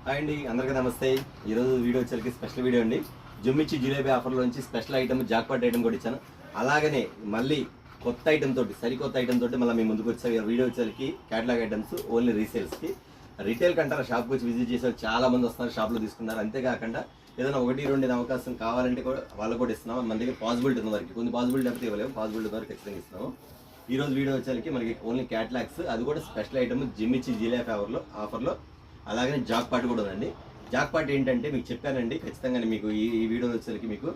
Hi అండి, అందరికీ నమస్తే. ఈరోజు వీడియో వచ్చేసరికి స్పెషల్ వీడియో అండి. జుమ్మిచ్చి జిలేబీ ఆఫర్లోంచి స్పెషల్ ఐటమ్ జాక్పాట్ ఐటమ్ కూడా ఇచ్చాను. అలాగనే మళ్ళీ కొత్త ఐటమ్ తోటి సరికొత్త ఐటమ్ తోటి మళ్ళీ మీ ముందుకు వచ్చారు. వీడియో వచ్చేసరికి క్యాటలాగ్ ఐటమ్స్ ఓన్లీ రీసేల్స్కి. రిటైల్ కంటారా షాప్కి వచ్చి విజిట్ చేసే చాలా మంది వస్తున్నారు, షాప్లో తీసుకున్నారు. అంతేకాకుండా ఏదైనా ఒకటి రెండు అవకాశం కావాలంటే కూడా వాళ్ళకు కూడా ఇస్తున్నాం. మన దగ్గర పాసిబిలిటీ ఉన్న వరకు, కొన్ని పాసిబిలిటీ అయితే ఇవ్వలేము, పాసిబిలిటీ వరకు ఖచ్చితంగా ఇస్తున్నాము. ఈ రోజు వీడియో వచ్చేసరికి మనకి ఓన్లీ క్యాటలాగ్స్, అది కూడా స్పెషల్ ఐటమ్ జిమ్మిచ్చి జిలేబీ ఆఫర్లో. అలాగనే జాక్పాట్ కూడా ఉందండి. జాక్పాట్ ఏంటంటే మీకు చెప్పానండి, ఖచ్చితంగా మీకు ఈ వీడియో వచ్చేసరికి మీకు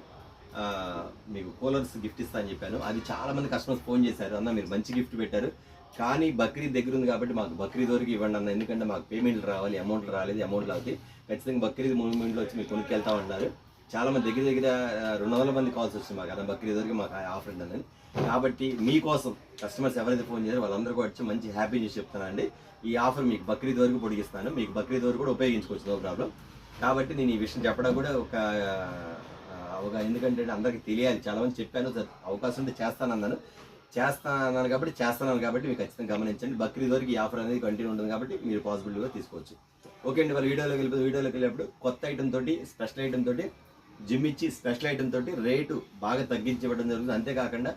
కూలర్స్ గిఫ్ట్ ఇస్తా అని చెప్పాను. అది చాలా మంది కస్టమర్స్ ఫోన్ చేశారు, అన్న మీరు మంచి గిఫ్ట్ పెట్టారు, కానీ బక్రీద్ దగ్గర ఉంది కాబట్టి మాకు బక్రీద్ వరకు ఇవ్వండి అన్న, ఎందుకంటే మాకు పేమెంట్లు రావాలి, అమౌంట్లు రాలేదు, అమౌంట్లు అవుతాయి, ఖచ్చితంగా బక్రీద్ మూమెంట్లో వచ్చి మీకు కొనుక్కెళ్తా ఉన్నారు. చాలా మంది దగ్గర 200 మంది కాల్స్ వచ్చింది మాకు, అన్న బక్రీద్ వరకు మాకు ఆఫర్ ఉందని. కాబట్టి మీకోసం కస్టమర్స్ ఎవరైతే ఫోన్ చేశారో వాళ్ళందరూ కూడా వచ్చి మంచి హ్యాపీ న్యూస్ చెప్తానండి. ఈ ఆఫర్ మీకు బక్రీద్ వరకు పొడిగిస్తాను, మీకు బక్రీద్ వరకు కూడా ఉపయోగించుకోవచ్చు, నో ప్రాబ్లం. కాబట్టి నేను ఈ విషయం చెప్పడం కూడా ఎందుకంటే అందరికీ తెలియాలి. చాలామంది చెప్పాను, అవకాశం ఉంటే చేస్తానన్నాను కాబట్టి మీకు ఖచ్చితంగా గమనించండి. బక్రీద్ వరకు ఈ ఆఫర్ అనేది కంటిన్యూ ఉంటుంది కాబట్టి మీరు పాసిబిలిటీగా తీసుకోవచ్చు. ఓకే అండి, వాళ్ళ వీడియోలోకి వెళ్ళేప్పుడు కొత్త ఐటమ్ తోటి, స్పెషల్ ఐటమ్ తోటి, జిమ్మిచ్చి స్పెషల్ ఐటమ్ తోటి రేటు బాగా తగ్గించి ఇవ్వడం జరుగుతుంది. అంతేకాకుండా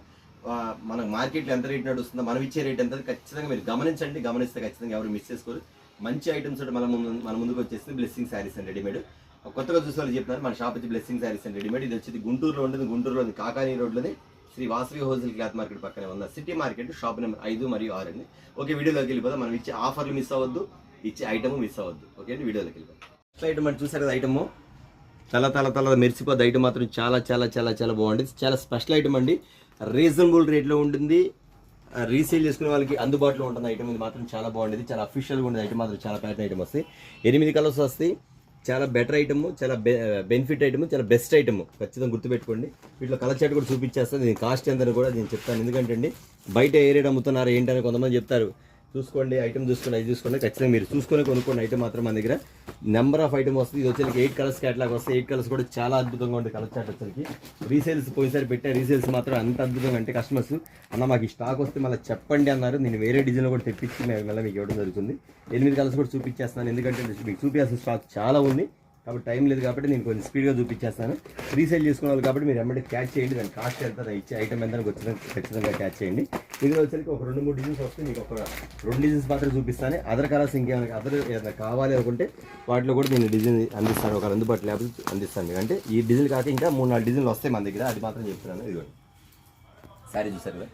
మన మార్కెట్లో ఎంత రేట్ నడుస్తుందో మనం ఇచ్చే రేట్ ఎంత ఖచ్చితంగా మీరు గమనించండి. గమనిస్తే ఖచ్చితంగా ఎవరు మిస్ చేసుకోరు. మంచి ఐటమ్స్ తోటి మన ముందుకు వచ్చేసి బ్లెస్సింగ్ శారీస్ అండ్ రెడీమేడ్. కొత్తగా చూసే వాళ్ళు చెప్తున్నారు, మన షాప్ వచ్చి బ్లెస్సింగ్ శారీస్ అండ్ రెడీమేడ్. ఇది వచ్చి గుంటూరులో ఉంటుంది. గుంటూరులోని కాకానీ రోడ్లోని Sri Vasavi wholesale cloth market పక్కనే ఉన్న సిటీ మార్కెట్, షాప్ నెంబర్ 5 మరియు 6 అండి. ఓకే, వీడియోలోకి వెళ్ళిపోదాం. మనం ఇచ్చే ఆఫర్లు మిస్ అవ్వద్దు, ఇచ్చే ఐటమ్ మిస్ అవ్వద్దు. ఓకే అండి, వీడియోలోకి వెళ్ళిపోదాం. ఫస్ట్ ఐటమ్ అంటే చూసారు కదా, ఐటమ్ తల మెరిసిపోద్ది. ఐటమ్ మాత్రం చాలా చాలా చాలా చాలా బాగుంటుంది. చాలా స్పెషల్ ఐటమ్ అండి, రీజనబుల్ రేట్లో ఉంటుంది, రీసేల్ చేసుకునే వాళ్ళకి అందుబాటులో ఉంటుంది ఐటమ్. ఇది మాత్రం చాలా బాగుంటుంది, చాలా అఫీషియల్గా ఉంటుంది ఐటమ్. మాత్రం చాలా ప్యాటర్న్ ఐటమ్ వస్తాయి, 8 కలర్స్ వస్తాయి. చాలా బెటర్ ఐటమ్, చాలా బెనిఫిట్ ఐటమ్, చాలా బెస్ట్ ఐటమ్, ఖచ్చితంగా గుర్తుపెట్టుకోండి. వీటిలో కలర్ చార్ట్ కూడా చూపించేస్తాను. దీని కాస్ట్ ఎంతని కూడా నేను చెప్తాను, ఎందుకంటే అండి బయట ఏ రేట్ అమ్ముతున్నారు ఏంటని కొంతమంది చెప్తారు. చూసుకోండి, ఐటమ్ చూసుకోండి, అది చూసుకోండి, ఖచ్చితంగా మీరు చూసుకొని కొనుక్కోండి. ఐటమ్ మాత్రం మన దగ్గర నెంబర్ ఆఫ్ ఐటమ్ వస్తుంది. ఇది వచ్చేసరికి 8 కలర్స్ క్యాటలాగ్ వస్తాయి. 8 కలర్స్ కూడా చాలా అద్భుతంగా ఉంటుంది కలర్ చార్ట్ వచ్చేసరికి. రీసేల్స్ పోయిసారి పెట్టే రీసేల్స్ మాత్రం అంత అద్భుతంగా అంటే కస్టమర్స్ అన్న మాకు ఈ స్టాక్ వస్తే మళ్ళీ చెప్పండి అన్నారు. నేను వేరే డిజైన్లో కూడా తెప్పించి మళ్ళీ మీకు ఇవ్వడం జరుగుతుంది. 8 కలర్స్ కూడా చూపించేస్తాను, ఎందుకంటే మీకు చూపించాల్సిన స్టాక్ చాలా ఉంది కాబట్టి టైం లేదు కాబట్టి నేను కొంచెం స్పీడ్గా చూపించేస్తాను. రీసేల్ చేసుకోవాలి కాబట్టి మీరు ఎమ్మటి క్యాచ్ చేయండి. దాని కాస్ట్ ఎంత, ఇచ్చే ఐటమ్ ఎంత ఖచ్చితంగా క్యాచ్ చేయండి. ఇందులో వచ్చరికి ఒక 2-3 డిజైన్స్ వస్తే మీకు ఒక 2 డిజైన్స్ మాత్రం చూపిస్తాను. అదర్ కలర్స్ ఇంకేమైనా ఏదైనా కావాలి అనుకుంటే వాటిలో కూడా నేను డిజైన్ అందిస్తాను, ఒక అందుబాటు లేకపోతే అందిస్తాను. అంటే ఈ డిజైన్ కాక ఇంకా 3-4 డిజైన్లు వస్తాయి మన దగ్గర, అది మాత్రం చెప్తున్నాను. ఇదిగోండి శారీ చూసారు కదా,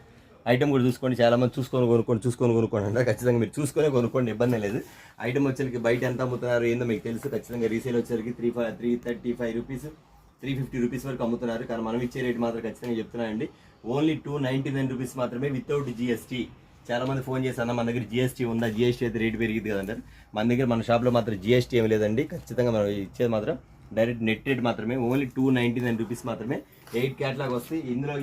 ఐటమ్ కూడా చూసుకోండి. చాలామంది చూసుకొని కొనుక్కోండి అంటే ఖచ్చితంగా మీరు చూసుకొని కొనుక్కోండి, ఇబ్బంది లేదు. ఐటమ్ వచ్చేసరికి బయట ఎంత అమ్ముతున్నారు ఏందో మీకు తెలుసు. ఖచ్చితంగా రీసేల్ వచ్చేసరికి 335 రూపీస్, 350 రూపీస్ వరకు అమ్ముతున్నారు. కానీ మనం ఇచ్చే రేట్ మాత్రం ఖచ్చితంగా చెప్తున్నానండి, ఓన్లీ 299 రూపీస్ మాత్రమే వితౌట్ జిఎస్టీ. చాలామంది ఫోన్ చేశాను, మన దగ్గర జిఎస్టీ ఉందా, జిఎస్టీ అయితే రేటు పెరిగింది కదంటారు. మన షాప్లో మాత్రం జిఎస్టీ ఏమి లేదండి. ఖచ్చితంగా మనం ఇచ్చేది మాత్రం డైరెక్ట్ నెట్ రేట్ మాత్రమే, ఓన్లీ 299 రూపీస్ మాత్రమే. 8 క్యాటలాగ్ వస్తాయి. ఇందులో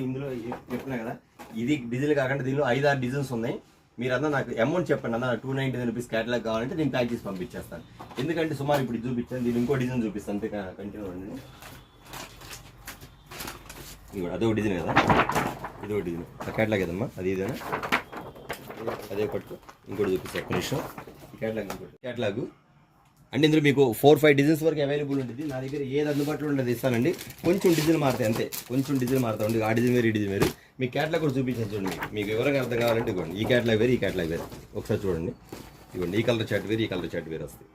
చెప్పినా కదా, ఇది డిజైన్ కాకుండా దీనిలో 5-6 డిజైన్స్ ఉన్నాయి. మీరంతా నాకు అమౌంట్ చెప్పండి అన్న, 299 రూపీస్ క్యాటలాగ్ కావాలంటే నేను ప్యాక్ చేసి పంపించేస్తాను. ఎందుకంటే సుమారు ఇప్పుడు చూపించాను, దీన్ని ఇంకో డిజైన్ చూపిస్తాను, అంతే కంటిన్యూ అండి. ఇది అదొక డిజైన్ కదా, ఇదొక డిజైన్ క్యాటలాగ్ కదమ్మా, అది ఇదేనా, అదే పట్టు ఇంకోటి చూపిస్తాను ఒక నిమిషం. క్యాటలాగ్ అంటే ఇందులో మీకు 4-5 డిజైన్స్ వరకు అవైలబుల్ ఉంటుంది. నా దగ్గర ఏది అందుబాటులో ఉండదు ఇస్తానండి. కొంచెం డిజైన్ మారుతాయి అంతే, కొంచెం డిజైన్ మారుతా ఉంది. ఆ డిజైన్ వేరు, ఈ డిజైన్ వేరు. మీ క్యాటలాగ్ కూడా చూపించాను చూడండి, మీకు వివరంగా అర్థం కావాలంటే ఇవ్వండి. ఈ క్యాటలాగ్ వేరు, ఈ క్యాటలాగ్ వేరు, ఒకసారి చూడండి. ఇవ్వండి, ఈ కలర్ చార్ట్ వేరు, ఈ కలర్ చార్ట్ వేరు వస్తాయి.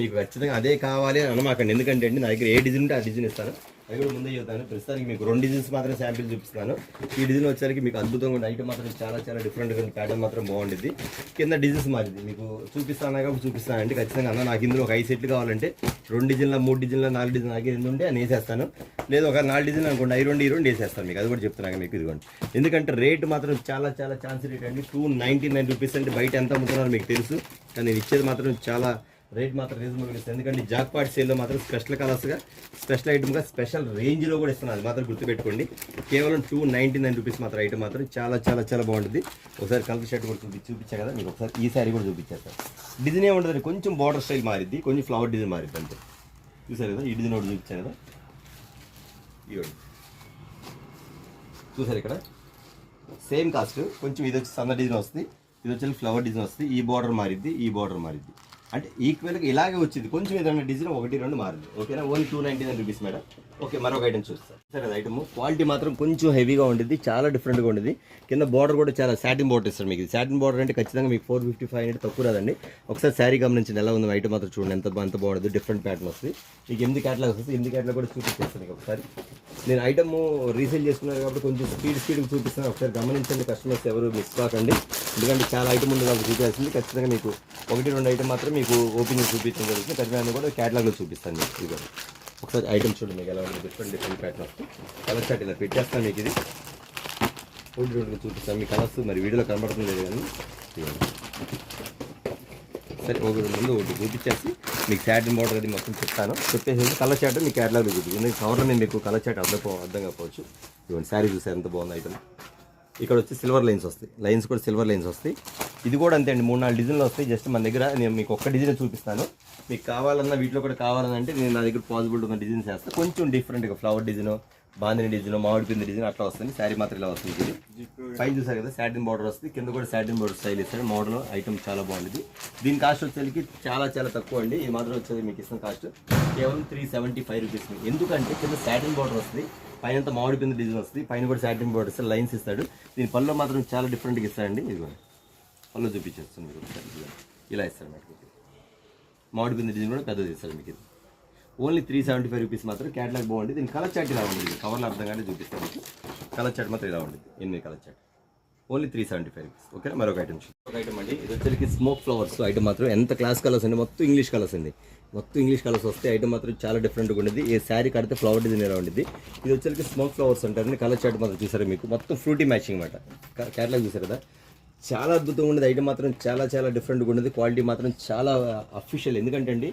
మీకు ఖచ్చితంగా అదే కావాలి అని అనమాకండి, ఎందుకంటే అండి నా దగ్గర ఏ డిజైన్ ఉంటే ఆ డిజైన్ ఇస్తాను. అది కూడా ముందే చెప్తాను. ప్రస్తుతానికి మీకు 2 డిజైన్స్ మాత్రం శాంపిల్ చూపిస్తాను. ఈ డిజైన్ వచ్చేసరికి మీకు అద్భుతంగా ఉంటుంది. ఐటమ్ మాత్రం చాలా చాలా డిఫరెంట్గా ఉంది, ప్యాటర్న్ మాత్రం బాగుంటుంది. కింద డిజైన్స్ మారింది మీకు చూపిస్తాను కాబట్టి చూపిస్తానండి. ఖచ్చితంగా అన్న నాకు ఇందులో ఒక 5 సెట్లు కావాలంటే 2 డిజైన్ల, 3 డిజైన్ల, 4 డిజైన్ నాకు ఏది ఉంటే అని వేసేస్తాను. లేదా ఒక 4 డిజైన్ అనుకోండి, ఈ రెండు వేసేస్తాను మీకు. అది కూడా చెప్తున్నాను మీకు, ఇదిగోండి. ఎందుకంటే రేట్ మాత్రం చాలా చాలా ఛాన్స్ రేట్ అండి, 299 రూపీస్ అంటే బయట ఎంత అమ్ముతున్నారో మీకు తెలుసు, కానీ నేను ఇచ్చేది మాత్రం చాలా రేట్ మాత్రం రీజనబుల్గా ఇస్తాను. ఎందుకంటే జాక్పాట్ సేల్లో మాత్రం స్పెషల్ కలర్స్గా, స్పెషల్ ఐటమ్గా, స్పెషల్ రేంజ్లో కూడా ఇస్తున్నాను. అది మాత్రం గుర్తుపెట్టుకోండి. కేవలం 299 రూపీస్ మాత్రం ఐటమ్ మాత్రం చాలా చాలా చాలా బాగుంటుంది. ఒకసారి కలర్ షర్ట్ కూడా చూపించా కదా మీకు, ఒకసారి ఈ శారీ కూడా చూపించేస్తాను. డిజైన్ ఏముంటుంది, కొంచెం బార్డర్ స్టైల్ మారిద్ది, కొంచెం ఫ్లవర్ డిజైన్ మారిద్ది అంతే. చూసారు కదా, ఈ డిజైన్ ఒకటి చూపించాను కదా, ఇవ్వండి చూసారు ఇక్కడ సేమ్ కాస్ట్. కొంచెం ఇది వచ్చి సన్న డిజైన్ వస్తుంది, ఇది వచ్చి ఫ్లవర్ డిజైన్ వస్తుంది. ఈ బార్డర్ మారిద్ది, ఈ బార్డర్ మారిద్ది. అంటే ఈక్వల్గా ఇలాగే వచ్చింది, కొంచెం ఏదైనా డిజైన్ 1-2 మారింది. ఓకేనా, ఓన్లీ 299 రూపీస్ మేడం. ఓకే, మరొక ఐటమ్ చూస్తాను సార్. అది ఐటమ్ క్వాలిటీ మాత్రం కొంచెం హెవీగా ఉండేది, చాలా డిఫరెంట్గా ఉండేది. కింద బార్డర్ కూడా చాలా సాటిన్ బార్డర్ ఇస్తారు మీకు. సాటిన్ బార్డర్ అంటే ఖచ్చితంగా మీకు 455 అంటే తక్కువ రాదండి. ఒకసారి శారీ గమనించండి ఎలా ఉంది ఐటమ్ మాత్రం చూడండి, ఎంత బాగుంటుంది. డిఫరెంట్ ప్యాటర్న్ వస్తుంది మీకు. 8 క్యాటలాగ్ వస్తుంది, 8 క్యాటలాగ్ కూడా చూపించేస్తాను మీకు ఒకసారి. నేను ఐటమ్ రీసేల్ చేసుకున్నారు కాబట్టి కొంచెం స్పీడ్గా చూపిస్తాను, ఒకసారి గమనించండి. కస్టమర్స్ ఎవరు మిస్ కాకండి, ఎందుకంటే చాలా ఐటమ్ ఉంది కాబట్టి చూపించాల్సింది. ఖచ్చితంగా మీకు 1-2 ఐటమ్ మాత్రం మీకు ఓపెనింగ్ చూపించడం జరుగుతుంది. ఖచ్చితంగా కూడా క్యాటలాగ్లో చూపిస్తాను మీకు. ఇది ఒకసారి ఐటమ్ చూడండి మీకు ఎలా ఉంటుంది. డిఫరెంట్ ప్యాటర్న్ వస్తుంది. కలర్ చార్ట్ ఇలా పెట్టేస్తాను మీకు. ఇది 1-2 చూపిస్తాను మీకు. కలర్స్ మరి వీడియోలో కనబడుతుంది లేదు కానీ సరే, ఒకటి ముందు ఒకటి చూపించేసి మీకు సాటిన్ బార్డర్ అది మొత్తం చెప్తాను. చెప్పేసి కలర్ చార్ట్ మీకు క్యాటలాగ్లో చూపించి, ఎందుకంటే కవర్లో నేను మీకు కలర్ చార్ట్ అర్థం కావచ్చు. ఇవ్వండి, శారీ చూసారు ఎంత బాగుంది ఐటమ్. ఇక్కడ వచ్చి సిల్వర్ లైన్స్ వస్తాయి, లైన్స్ కూడా సిల్వర్ లైన్స్ వస్తాయి. ఇది కూడా అంతే అండి, 3-4 డిజైన్లు వస్తాయి. జస్ట్ మన దగ్గర నేను మీకు ఒక్క డిజైన్ చూపిస్తాను. మీకు కావాలన్నా వీటిలో కూడా కావాలంటే నేను నా దగ్గర పాసిబుల్ ఉన్న డిజైన్స్ వేస్తాను. కొంచెం డిఫరెంట్గా ఫ్లవర్ డిజైన్, బాందిని డిజైన్, మామిడి పిండి డిజైన్ అట్లా వస్తుంది. శారీ మాత్రం ఇలా వస్తుంది. ఇది పైన చూసారు కదా సాటిన్ బార్డర్ వస్తుంది, కింద కూడా సాటిన్ బార్డర్ స్టైల్ ఇస్తాడు. మోడల్ ఐటమ్ చాలా బాగుంది. దీని కాస్ట్ వచ్చేసరికి చాలా తక్కువ అండి. ఇది మాత్రం వచ్చేది మీకు ఇస్తున్న కాస్ట్ కేవలం 375 రూపీస్. ఎందుకంటే కింద సాటిన్ బార్డర్ వస్తుంది, పైన మామిడి పిండి డిజైన్ వస్తుంది, పైన కూడా సాటిన్ బార్డర్ ఇస్తాడు, లైన్స్ ఇస్తాడు. దీని పళ్ళు మాత్రం చాలా డిఫరెంట్గా ఇస్తాడండి. ఇది పళ్ళు చూపించేస్తుంది మీకు. ఇలా ఇస్తాడు మీకు. మామిడి పిండి డిజైన్ కూడా పెద్దది ఇస్తాడు మీకు. ఇది ఓన్లీ 375 రూపీస్ మాత్రం. క్యాటలాగ్ బాగుంది. దీని కలర్ చార్ట్ ఇలా ఉంటుంది, కవర్లో అర్థం కానీ చూపిస్తాను మీకు. కలర్ చార్ట్ మాత్రం ఇలా ఉంటుంది, 8 colour chart. Only 375 rupees. Okay, మరొక ఐటమ్ ఒక ఐటమ్ అండి. ఇది వచ్చేసరికి స్మోక్ ఫ్లవర్స్ ఐటమ్ మాత్రం ఎంత క్లాస్ కలర్స్ అండి, మొత్తం ఇంగ్లీష్ కలర్స్ అండి. మొత్తం ఇంగ్లీష్ కలర్స్ వస్తే ఐటమ్ మాత్రం చాలా డిఫరెంట్గా ఉండేది. ఏ శారీ కడితే ఫ్లవర్ డిజైన్ ఎలా ఉండేది. ఇది వచ్చేసరికి స్మోక్ ఫ్లవర్స్ అంటారండి. కలర్ చార్ట్ మాత్రం చూసారు మీకు, మొత్తం ఫ్రూటీ మ్యాచింగ్ అనమాట. క్యాటలాగ్ చూసారు కదా, చాలా అద్భుతంగా ఉండేది. ఐటమ్ మాత్రం చాలా డిఫరెంట్గా ఉండేది. క్వాలిటీ మాత్రం చాలా అఫీషియల్. ఎందుకంటే అండి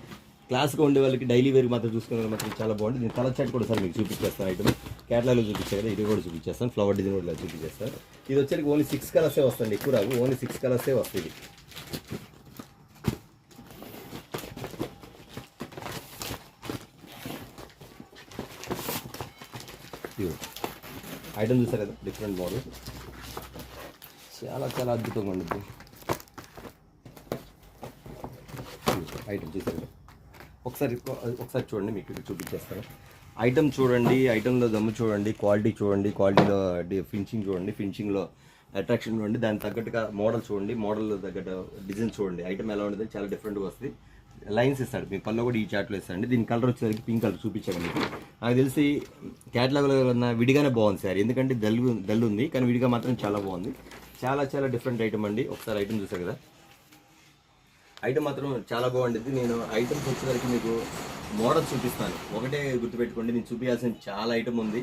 క్లాస్గా ఉండే వాళ్ళకి డైలీ వేర్ మాత్రం చూసుకునే మాత్రం చాలా బాగుంది. నేను కలర్ చార్ట్ కూడా సార్ మీకు చూపించేస్తాను. ఐటమ్ క్యాటలాగ్లో చూపించాను కదా, ఇది కూడా చూపించేస్తాను. ఫ్లవర్ డిజైన్ కూడా చూపించేస్తాను. ఇది వచ్చేసరికి ఓన్లీ 6 కలర్సే వస్తుంది, ఎక్కువ రావు. ఓన్లీ 6 కలర్సే వస్తుంది. ఐటమ్ చూసారు కదా, డిఫరెంట్ మోడల్, చాలా అద్భుతంగా ఉంటుంది. ఐటమ్ చూసారు కదా, ఒకసారి చూడండి, మీకు ఇక్కడ చూపించేస్తాను. ఐటమ్ చూడండి, ఐటమ్లో దమ్ము చూడండి, క్వాలిటీ చూడండి, క్వాలిటీలో ఫినిషింగ్ చూడండి, ఫినిషింగ్లో అట్రాక్షన్ చూడండి, దానికి తగ్గట్టుగా మోడల్ చూడండి, మోడల్ తగ్గట్టు డిజైన్ చూడండి. ఐటమ్ ఎలా ఉంటుంది, చాలా డిఫరెంట్గా వస్తుంది. లైన్స్ ఇస్తాడు మీ పళ్ళు కూడా ఈ చాట్లో ఇస్తాడు. దీని కలర్ వచ్చేసరికి పింక్ కలర్ చూపించాను మీకు. నాకు తెలిసి క్యాటలాగ్లో ఉన్న విడిగానే బాగుంది సార్, ఎందుకంటే డల్ ఉంది కానీ విడిగా మాత్రం చాలా బాగుంది. చాలా డిఫరెంట్ ఐటమ్ అండి. ఒకసారి ఐటమ్ చూసారు కదా, ఐటమ్ మాత్రం చాలా బాగుంటుంది. నేను ఐటమ్స్ వచ్చేసరికి మీకు మోడల్ చూపిస్తాను, ఒకటే గుర్తుపెట్టుకోండి. నేను చూపించాల్సిన చాలా ఐటమ్ ఉంది.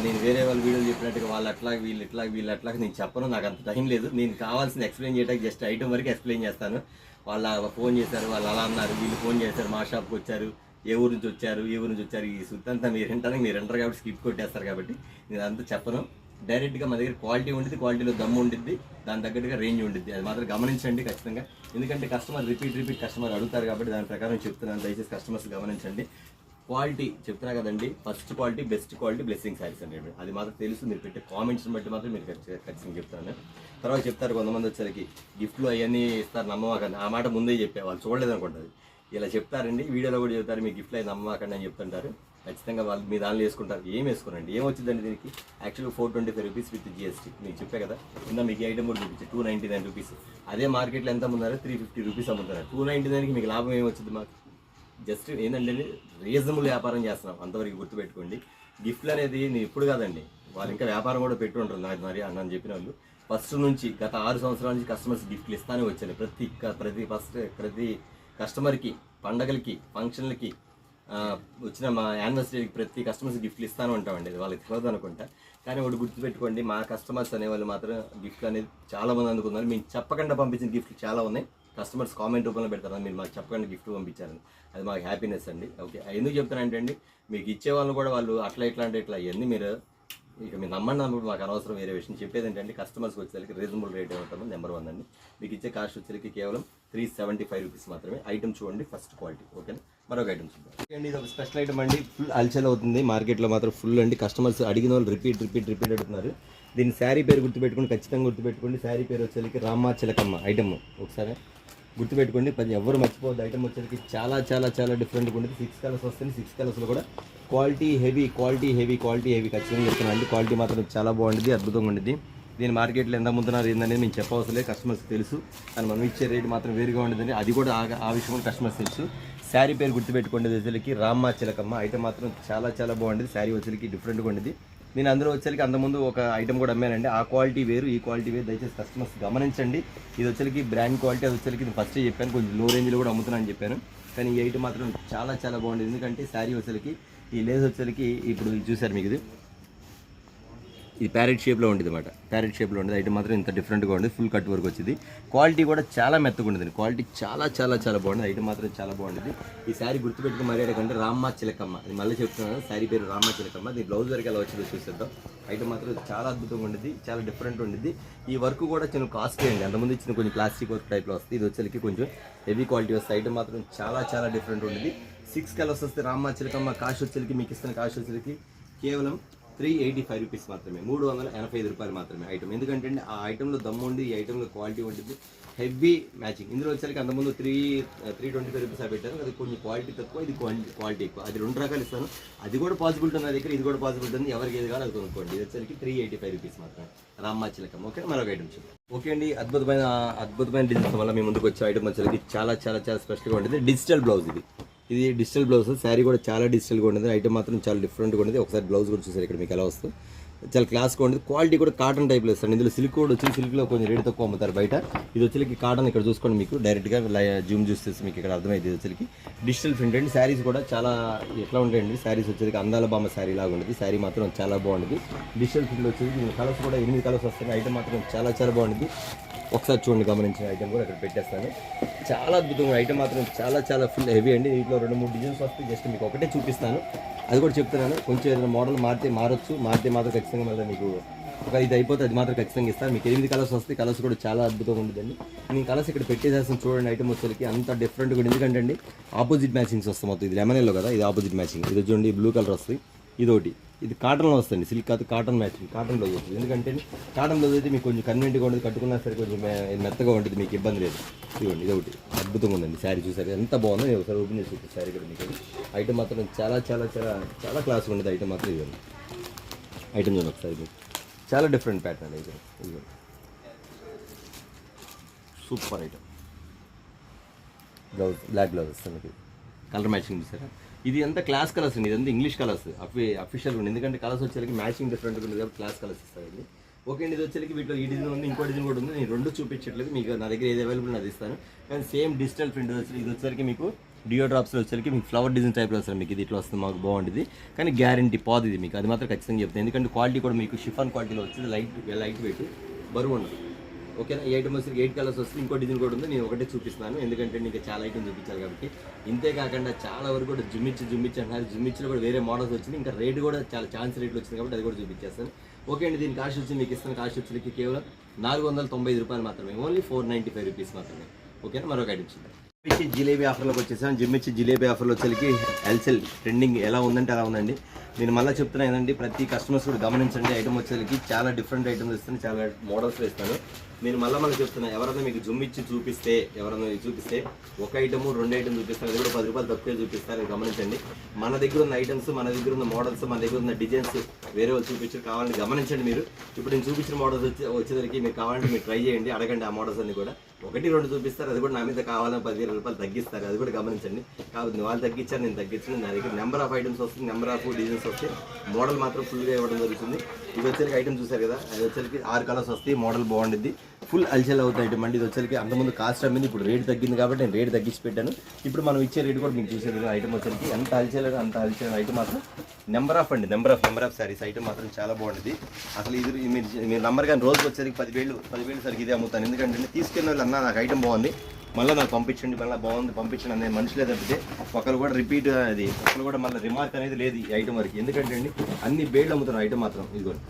నేను వేరే వాళ్ళు వీడియోలు చెప్పినట్టుగా వాళ్ళు అట్లాగే వీళ్ళు అట్లాగే నేను చెప్పను, నాకు అంత టైం లేదు. నేను కావాల్సింది ఎక్స్ప్లెయిన్ చేయడానికి జస్ట్ ఐటమ్ వరకు ఎక్స్ప్లెయిన్ చేస్తాను. వాళ్ళు ఫోన్ చేశారు, వాళ్ళు అలా అన్నారు, వీళ్ళు ఫోన్ చేశారు, మా షాప్కి వచ్చారు, ఏ ఊరు నుంచి వచ్చారు, ఈ సుత్తంతా మీరు వింటారు కాబట్టి స్కిప్ కొట్టేస్తారు. కాబట్టి నేను అంతా చెప్పను. డైరెక్ట్గా మా దగ్గర క్వాలిటీ ఉంటుంది, క్వాలిటీలో దమ్ము ఉంటుంది, దాని తగ్గట్టుగా రేంజ్ ఉంటుంది. అది మాత్రం గమనించండి ఖచ్చితంగా, ఎందుకంటే కస్టమర్ రిపీట్ కస్టమర్ అడుగుతారు కాబట్టి దాని ప్రకారం చెప్తున్నాను. దయచేసి కస్టమర్స్ గమనించండి. క్వాలిటీ చెప్తున్నా కదండి, first quality, best quality, blessing saris అండి. అది మాత్రం తెలుసు, మీరు పెట్టే కామెంట్స్ని బట్టి మాత్రం మీరు ఖచ్చితంగా చెప్తాను. తర్వాత చెప్తారు కొంతమంది వచ్చేసరికి గిఫ్ట్లు అవన్నీ ఇస్తారు, నమ్మవాకండి. ఆ మాట ముందే చెప్పే వాళ్ళు చూడలేదు అనుకుంటుంది, ఇలా చెప్తారండి. వీడియోలో కూడా చెప్తారు, మీ గిఫ్ట్లు అవి నమ్మవాకండి అని చెప్తుంటారు. ఖచ్చితంగా వాళ్ళు మీ దానిలో వేసుకుంటారు. ఏం వేసుకోరండి, ఏం వచ్చిందండి దీనికి యాక్చువల్గా 425 రూపీస్ విత్ GST. మీకు చెప్పే కదా, కింద మీకు ఐటమ్ కూడా చూపించి 299 రూపీస్. అదే మార్కెట్లో ఎంత అమ్ముతారో 350 రూపీస్ అమ్ముతారు. 299కి మీకు లాభం ఏమొచ్చింది మాకు? జస్ట్ ఏంటంటే రీజనబుల్ వ్యాపారం చేస్తున్నాం, అంతవరకు గుర్తుపెట్టుకోండి. గిఫ్ట్లు అనేది నేను ఇప్పుడు కాదండి, వాళ్ళు ఇంకా వ్యాపారం కూడా పెట్టి ఉంటారు. నాకు మరి అన్న చెప్పిన వాళ్ళు ఫస్ట్ నుంచి గత 6 సంవత్సరాల నుంచి కస్టమర్స్ గిఫ్ట్లు ఇస్తానే వచ్చాను. ప్రతి కస్టమర్కి, పండగలకి, ఫంక్షన్లకి, వచ్చిన మా యానివర్సరీకి ప్రతి కస్టమర్స్ గిఫ్ట్లు ఇస్తాను ఉంటామండి. అది వాళ్ళకి తెలియదు అనుకుంటా, కానీ ఒకటి గుర్తుపెట్టుకోండి, మా కస్టమర్స్ అనేవాళ్ళు మాత్రం గిఫ్ట్లు అనేది చాలా మంది అందుకున్నారు. మేము చెప్పకుండా పంపించిన గిఫ్ట్లు చాలా ఉన్నాయి. కస్టమర్స్ కామెంట్ రూపంలో పెడతారు, మీరు మాకు చెప్పకుండా గిఫ్ట్ పంపించారని. అది మాకు హ్యాపీనెస్ అండి. ఓకే, ఎందుకు చెప్తానంటే అండి, మీకు ఇచ్చే వాళ్ళు కూడా వాళ్ళు అట్లా ఇవన్నీ మీరు నమ్మండి, అన్నప్పుడు మాకు అనవసరం. వేరే విషయం చెప్పేది ఏంటంటే, కస్టమర్స్కి వచ్చేసరికి రీజనబుల్ రేట్ ఏమంటామో నెంబర్ 1 అండి. మీకు ఇచ్చే కాస్ట్ వచ్చేసరికి కేవలం 375 రూపీస్ మాత్రమే. ఐటమ్ చూడండి, ఫస్ట్ క్వాలిటీ. ఓకేనా, మరొక ఐటమ్ చూద్దాం. అండి, ఇది ఒక స్పెషల్ ఐటమ్ అండి. ఫుల్ అల్చల్ అవుతుంది మార్కెట్లో మాత్రం, ఫుల్ అండి. కస్టమర్స్ అడిగిన వాళ్ళు రిపీట్ అడుగుతున్నారు. దీని శారీ పేరు గుర్తుపెట్టుకోండి, ఖచ్చితంగా గుర్తుపెట్టుకోండి. శారీ పేరు వచ్చేసరికి రామ చిలకమ్మ ఐటమ్. ఒకసారి గుర్తుపెట్టుకోండి, ఎవరు మర్చిపోవద్దు. ఐటమ్ వచ్చేసరికి చాలా చాలా చాలా డిఫరెంట్గా ఉంటుంది. 6 కలర్స్ వస్తుంది. 6 కలర్స్లో కూడా క్వాలిటీ హెవీ ఖచ్చితంగా చెప్తున్నాను అండి. క్వాలిటీ మాత్రం చాలా బాగుంటుంది, అద్భుతంగా ఉంటుంది. దీని మార్కెట్లో ఎంత అమ్ముతున్నారు ఏందనేది మేము చెప్పవసరం లేదు, కస్టమర్స్కి తెలుసు. కానీ మనం ఇచ్చే రేట్ మాత్రం వేరుగా ఉండదండి, అది కూడా ఆ విషయం కూడా కస్టమర్స్ తెలుసు. శారీ పేరు గుర్తుపెట్టుకోండి, వచ్చేసరికి రామ్మ చిలకమ్మ. ఐటమ్ మాత్రం చాలా చాలా బాగుంటుంది. శారీ వచ్చేసరికి డిఫరెంట్గా ఉంటుంది. నేను అందులో వచ్చేసరికి అంతకుముందు ఒక ఐటమ్ కూడా అమ్మానండి, ఆ క్వాలిటీ వేరు ఈ క్వాలిటీ వేరు, దయచేసి కస్టమర్స్ గమనించండి. ఇది వచ్చేసరికి బ్రాండ్ క్వాలిటీ, అది వచ్చేసరికి ఫస్ట్ చెప్పాను కొంచెం లో రేంజ్లో కూడా అమ్ముతున్నాను చెప్పాను. కానీ ఈ ఐటమ్ మాత్రం చాలా చాలా బాగుంటుంది. ఎందుకంటే శారీ వచ్చేసరికి ఈ లేస్ వచ్చేసరికి ఇప్పుడు చూసారు మీకు, ఇది ప్యారెట్ షేప్లో ఉంటుంది అనమాట. ప్యారెట్ షేప్లో ఉంటుంది. ఐటమ్ మాత్రం ఇంత డిఫరెంట్గా ఉంటుంది. ఫుల్ కట్ వర్క్ వచ్చింది. క్వాలిటీ కూడా చాలా మెత్తగా ఉంటుంది. క్వాలిటీ చాలా చాలా చాలా బాగుంటుంది. ఐటమ్ మాత్రం చాలా బాగుంటుంది. ఈ శారీ గుర్తుపెట్టుకుని మర్యాదకంటే రామ్మ చిలకమ్మ, అది మళ్ళీ చెప్తున్నాను, శారీ పేరు రామ్మ చిలకమ్మ. దీని బ్లౌజ్ వరకు ఎలా వచ్చిందో చూసేద్దాం. ఐటమ్ మాత్రం చాలా అద్భుతంగా ఉంటుంది, చాలా డిఫరెంట్ ఉంటుంది. ఈ వర్క్ కూడా కొంచెం కాస్ట్లీ అండి. అంతకుముందు ఇచ్చిన కొంచెం ప్లాస్టిక్ వర్క్ టైప్లో వస్తుంది. ఇది వచ్చేసరికి కొంచెం హెవీ క్వాలిటీ వస్తుంది. ఐటమ్ మాత్రం చాలా చాలా డిఫరెంట్ ఉంటుంది. 6 కలర్స్ వస్తే రామ్మ చిలకమ్మ. కాస్ట్ వచ్చేసరికి మీకు ఇస్తున్న కాస్ట్ వచ్చేసరికి కేవలం 385 రూపీస్ మాత్రమే, 385 రూపాయలు మాత్రమే ఐటమ్. ఎందుకంటే ఆ ఐటెంలో దమ్ము ఉండి, ఈ ఐటెంలో క్వాలిటీ ఉంటుంది, హెవీ మ్యాచింగ్. ఇందులో వచ్చేసరికి అంతకుముందు 325 రూపీస్ పెట్టాను, అది కొంచెం క్వాలిటీ తక్కువ, ఇది క్వాలిటీ ఎక్కువ. అది 2 రకాలు ఇస్తాను, అది కూడా పాసిబిలిటీ ఉంది నా దగ్గర, ఇది కూడా పాసిబిలిటీ ఉంది. ఎవరికి ఏది కావాలో అది కొనుక్కోండి. ఇది వచ్చేసరికి 385 రూపీస్ మాత్రమే, రామ్మ చిలకమ్మ. ఓకే, మరొక ఐటమ్ చూద్దాం. ఓకే అండి, అద్భుతమైన డిజైన్స్ వల్ల మీ ముందుకు వచ్చే ఐటమ్ వచ్చేసరికి చాలా చాలా చాలా స్పెషల్గా ఉంటుంది. డిజిటల్ బ్లౌజ్ ఇది డిజిటల్ బ్లౌజ్. శారీ కూడా చాలా డిజిటల్గా ఉంటుంది. ఐటమ్ మాత్రం చాలా డిఫరెంట్గా ఉంటుంది. ఒకసారి బ్లౌజ్ కూడా చూసారు ఇక్కడ మీకు ఎలా వస్తుంది, చాలా క్లాస్గా ఉంటుంది. క్వాలిటీ కూడా కాటన్ టైప్లో ఇస్తాను. ఇందులో సిల్క్ కూడా వచ్చి సిల్క్లో కొంచెం రేట్ తక్కువ అమ్ముతారు బయట. ఇది వచ్చేకి కాటన్. ఇక్కడ చూసుకోండి, మీకు డైరెక్ట్గా జూమ్ చూస్తే మీకు ఇక్కడ అర్థమైంది. ఇది వచ్చేకి డిజిటల్ ప్రింట్ అండి. శారీస్ కూడా చాలా ఎట్లా ఉంటాయండి, శారీస్ వచ్చేకి అందాల బామ్మ శారీ లాగా ఉంటుంది. శారీ మాత్రం చాలా బాగుంటుంది. డిజిటల్ ప్రింట్లో వచ్చేసి కలర్స్ కూడా 8 కలర్స్ వస్తాయి. ఐటమ్ మాత్రం చాలా చాలా బాగుంటుంది. ఒకసారి చూడండి, గమనించిన ఐటమ్ కూడా ఇక్కడ పెట్టేస్తాను. చాలా అద్భుతంగా ఐటమ్ మాత్రం చాలా చాలా ఫుల్ హెవీ అండి. దీంట్లో 2-3 డిజైన్స్ వస్తాయి. జస్ట్ మీకు ఒకటే చూపిస్తాను, అది కూడా చెప్తున్నాను. కొంచెం ఏదైనా మోడల్ మారితే మాత్రం ఖచ్చితంగా మళ్ళీ మీకు ఒక ఇది అయిపోతే అది మాత్రం ఖచ్చితంగా ఇస్తాను. మీకు 8 కలర్స్ వస్తాయి. కలర్స్ కూడా చాలా అద్భుతంగా ఉంటుందండి. నేను కలర్స్ ఇక్కడ పెట్టేసేస్తాను చూడండి. ఐటమ్ వచ్చేసరికి అంత డిఫరెంట్గా ఉంటుంది. ఎందుకంటే అండి ఆపోజిట్ మ్యాచింగ్స్ వస్తాయి మొత్తం. ఇది లెమన్ ఎల్లో కదా, ఇది ఆపోజిట్ మ్యాచింగ్. ఇది చూడండి బ్లూ కలర్ వస్తుంది. ఇదొకటి, ఇది కాటన్లో వస్తుంది. సిల్క్ కాదు, కాటన్ మ్యాచింగ్, కాటన్ బ్లౌజ్ వస్తుంది. ఎందుకంటే కాటన్ బ్లౌజ్ అయితే మీకు కొంచెం కన్వీనియంట్గా ఉంటుంది, కట్టుకున్నా సరే కొంచెం మెత్తగా ఉంటుంది, మీకు ఇబ్బంది లేదు. ఇదిగోండి, ఇదొకటి అద్భుతంగా ఉందండి. శారీ చూసారు ఎంత బాగుందో. నేను ఒకసారి ఓపెన్ చేసి చూపిస్తాను శారీ కూడా మీకు. ఐటమ్ మాత్రం చాలా చాలా చాలా చాలా క్లాస్గా ఉంటుంది. ఐటమ్ మాత్రం ఇవ్వండి. ఐటమ్ చూడండి ఒకసారి మీకు, చాలా డిఫరెంట్ ప్యాటర్న్ అండి. ఇదిగోండి, super item. Blouse black blouse వస్తుంది మీకు, కలర్ మ్యాచింగ్ చూసారా. ఇది అంతా క్లాస్ కలర్స్ అండి, ఇదంతా ఇంగ్లీష్ కలర్స్ అఫీషియల్ ఉంది. ఎందుకంటే కలర్స్ వచ్చేసరికి మ్యాచింగ్ డిఫరెంట్గా ఉంది కాబట్టి క్లాస్ కలర్స్ ఇస్తారండి. ఓకే అండి, ఇది వచ్చేసరికి వీటిలో ఈ డిజైన్ ఉంది, ఇంకో డిజైన్ కూడా ఉంది. నేను 2 చూపించట్లేదు, మీకు నా దగ్గర ఏది అవైలబుల్ అది ఇస్తాను. కానీ సేమ్ డిజిటల్ ప్రింట్ వచ్చి ఇది వచ్చేసరికి మీకు డియో డ్రాప్స్లో వచ్చేసరికి మీకు ఫ్లవర్ డిజైన్ టైప్లో వస్తుంది. మీకు ఇది ఇట్లా వస్తుంది, మాకు బాగుంటుంది. కానీ గ్యారంటీ పోదు ఇది మీకు, అది మాత్రం ఖచ్చితంగా చెప్తాను. ఎందుకంటే క్వాలిటీ కూడా మీకు షిఫాన్ క్వాలిటీలో వచ్చింది, లైట్ వెయిట్, బరువు ఉండదు. ఓకేనా, ఈ ఐటమ్ వచ్చి 8 కలర్స్ వస్తుంది. ఇంకో డిజైన్ కూడా ఉంది, నేను ఒకటే చూపిస్తున్నాను ఎందుకంటే నీకు చాలా ఐటమ్ చూపించాలి కాబట్టి. ఇంతే కాకుండా చాలా వరకు కూడా జుమ్మిచ్చి అంటున్నారు. జుమ్మిచ్చిలో కూడా వేరే మోడల్స్ వచ్చింది, ఇంకా రేట్ కూడా చాలా ఛాన్స్ రేట్లు వచ్చింది కాబట్టి అది కూడా చూపించేస్తాను. ఓకే అండి, దీని కాస్ట్ వచ్చి మీకు ఇస్తున్న కాస్ట్ వచ్చేకి కేవలం 495 రూపాయలు మాత్రమే, ఓన్లీ 495 రూపీస్ మాత్రమే. ఓకేనా, మరొక ఐటమ్ చూద్దాం. జిమ్మిచ్చి జిలేబీ ఆఫర్లోకి వచ్చేసాను. జిమ్మిచ్చి జిలేబీ ఆఫర్లో వచ్చేకి ఎల్సెల్ ట్రెండింగ్ ఎలా ఉందంటే అలా ఉందండి. నేను మళ్ళీ చెప్తున్నా ఏంటంటే ప్రతి కస్టమర్స్ కూడా గమనించండి. ఐటమ్ వచ్చేకి చాలా డిఫరెంట్ ఐటమ్స్ ఇస్తాను, చాలా మోడల్స్లో ఇస్తాను. నేను మళ్ళీ చెప్తున్నా, ఎవరైనా మీకు జుమ్మిచ్చి చూపిస్తే ఒక ఐటమ్ 2 ఐటమ్ చూపిస్తాను, అది కూడా 10 రూపాయలు తక్కువే చూపిస్తారు. గమనించండి, మన దగ్గర ఉన్న ఐటమ్స్, మన దగ్గర ఉన్న మోడల్స్, మన దగ్గర ఉన్న డిజైన్స్ వేరే వాళ్ళు చూపించారు, కావాలని గమనించండి. మీరు ఇప్పుడు నేను చూపించిన మోడల్స్ వచ్చేసరికి మీరు కావాలంటే మీరు ట్రై చేయండి, అడగండి. ఆ మోడల్స్ అన్ని కూడా 1-2 చూపిస్తారు, అది కూడా నా మీద కావాలని 15 రూపాయలు తగ్గిస్తారు, అది కూడా గమనించండి. కాబట్టి వాళ్ళు తగ్గించారు, నేను తగ్గించాను. నా దగ్గర నెంబర్ ఆఫ్ ఐటమ్స్ వస్తుంది, నెంబర్ ఆఫ్ డిజైన్స్ వస్తాయి, మోడల్ మాత్రం ఫుల్గా ఇవ్వడం జరుగుతుంది. ఇది వచ్చేసరికి ఐటమ్ చూసారు కదా, అది వచ్చేసరికి 6 కలర్స్ వస్తాయి, మోడల్ బాగుంటుంది, ఫుల్ అల్చల్ అవుతాయి ఐటమ్ అండి. ఇది వచ్చేసరికి అంతకుముందు కాస్ట్ అమ్మింది, ఇప్పుడు రేట్ తగ్గింది కాబట్టి నేను రేట్ తగ్గించి పెట్టాను. ఇప్పుడు మనం ఇచ్చే రేట్ కూడా మీకు చూసేది. ఐటమ్ వచ్చేసరికి ఎంత అల్చల్ ఐటమ్ మాత్రం నెంబర్ ఆఫ్ శారీస్ ఐటమ్ మాత్రం చాలా బాగుంటుంది. అసలు ఇది మీరు నెంబర్ కానీ రోజుకి వచ్చేసరికి 10,000 సరికి ఇదే అమ్ముతాను. ఎందుకంటే తీసుకెళ్ళిన వాళ్ళు అన్న నాకు ఐటమ్ బాగుంది, మళ్ళీ నాకు పంపించండి, మళ్ళీ బాగుంది పంపించండి అనే మనుషులే తప్పితే ఒకరు కూడా రిపీట్ అది ఒకరు కూడా మళ్ళీ రిమార్క్ అనేది లేదు ఈ ఐటమ్ వరకు. ఎందుకంటే అండి అన్ని బేళ్ళు అమ్ముతాను ఐటమ్ మాత్రం. ఇదిగోండి,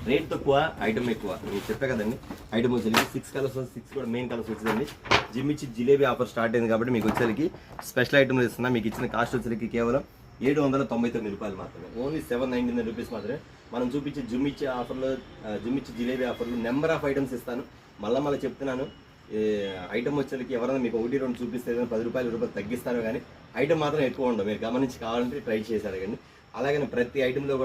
రేట్ తక్కువ, ఐటమ్ ఎక్కువ. మీరు చెప్పే కదండి, ఐటమ్ వచ్చేసరికి 6 కలర్స్ 6 కూడా మెయిన్ కలర్స్ వచ్చిందండి. జిమ్మిచ్చి జిలేబీ ఆఫర్ స్టార్ట్ అయింది కాబట్టి మీకు వచ్చేసరికి స్పెషల్ ఐటమ్లు ఇస్తున్నా. మీకు ఇచ్చిన కాస్ట్ వచ్చేసరికి కేవలం 799 రూపాయలు మాత్రమే, ఓన్లీ 799 రూపీస్ మాత్రమే. మనం చూపించే జిమ్మిచ్చి జిలేబీ ఆఫర్లో నెంబర్ ఆఫ్ ఐటమ్స్ ఇస్తాను. మళ్ళీ చెప్తున్నాను, ఐటమ్ వచ్చేసరికి ఎవరైనా మీకు 1-2 చూపిస్తే ఏదైనా 10 రూపాయలు 20 రూపాయలు తగ్గిస్తారు, కానీ ఐటమ్ మాత్రం ఎక్కువ ఉండవు. మీరు గమనించి కావాలంటే ట్రై చేశారు కానీ. అలాగే ప్రతి ఐటెంలో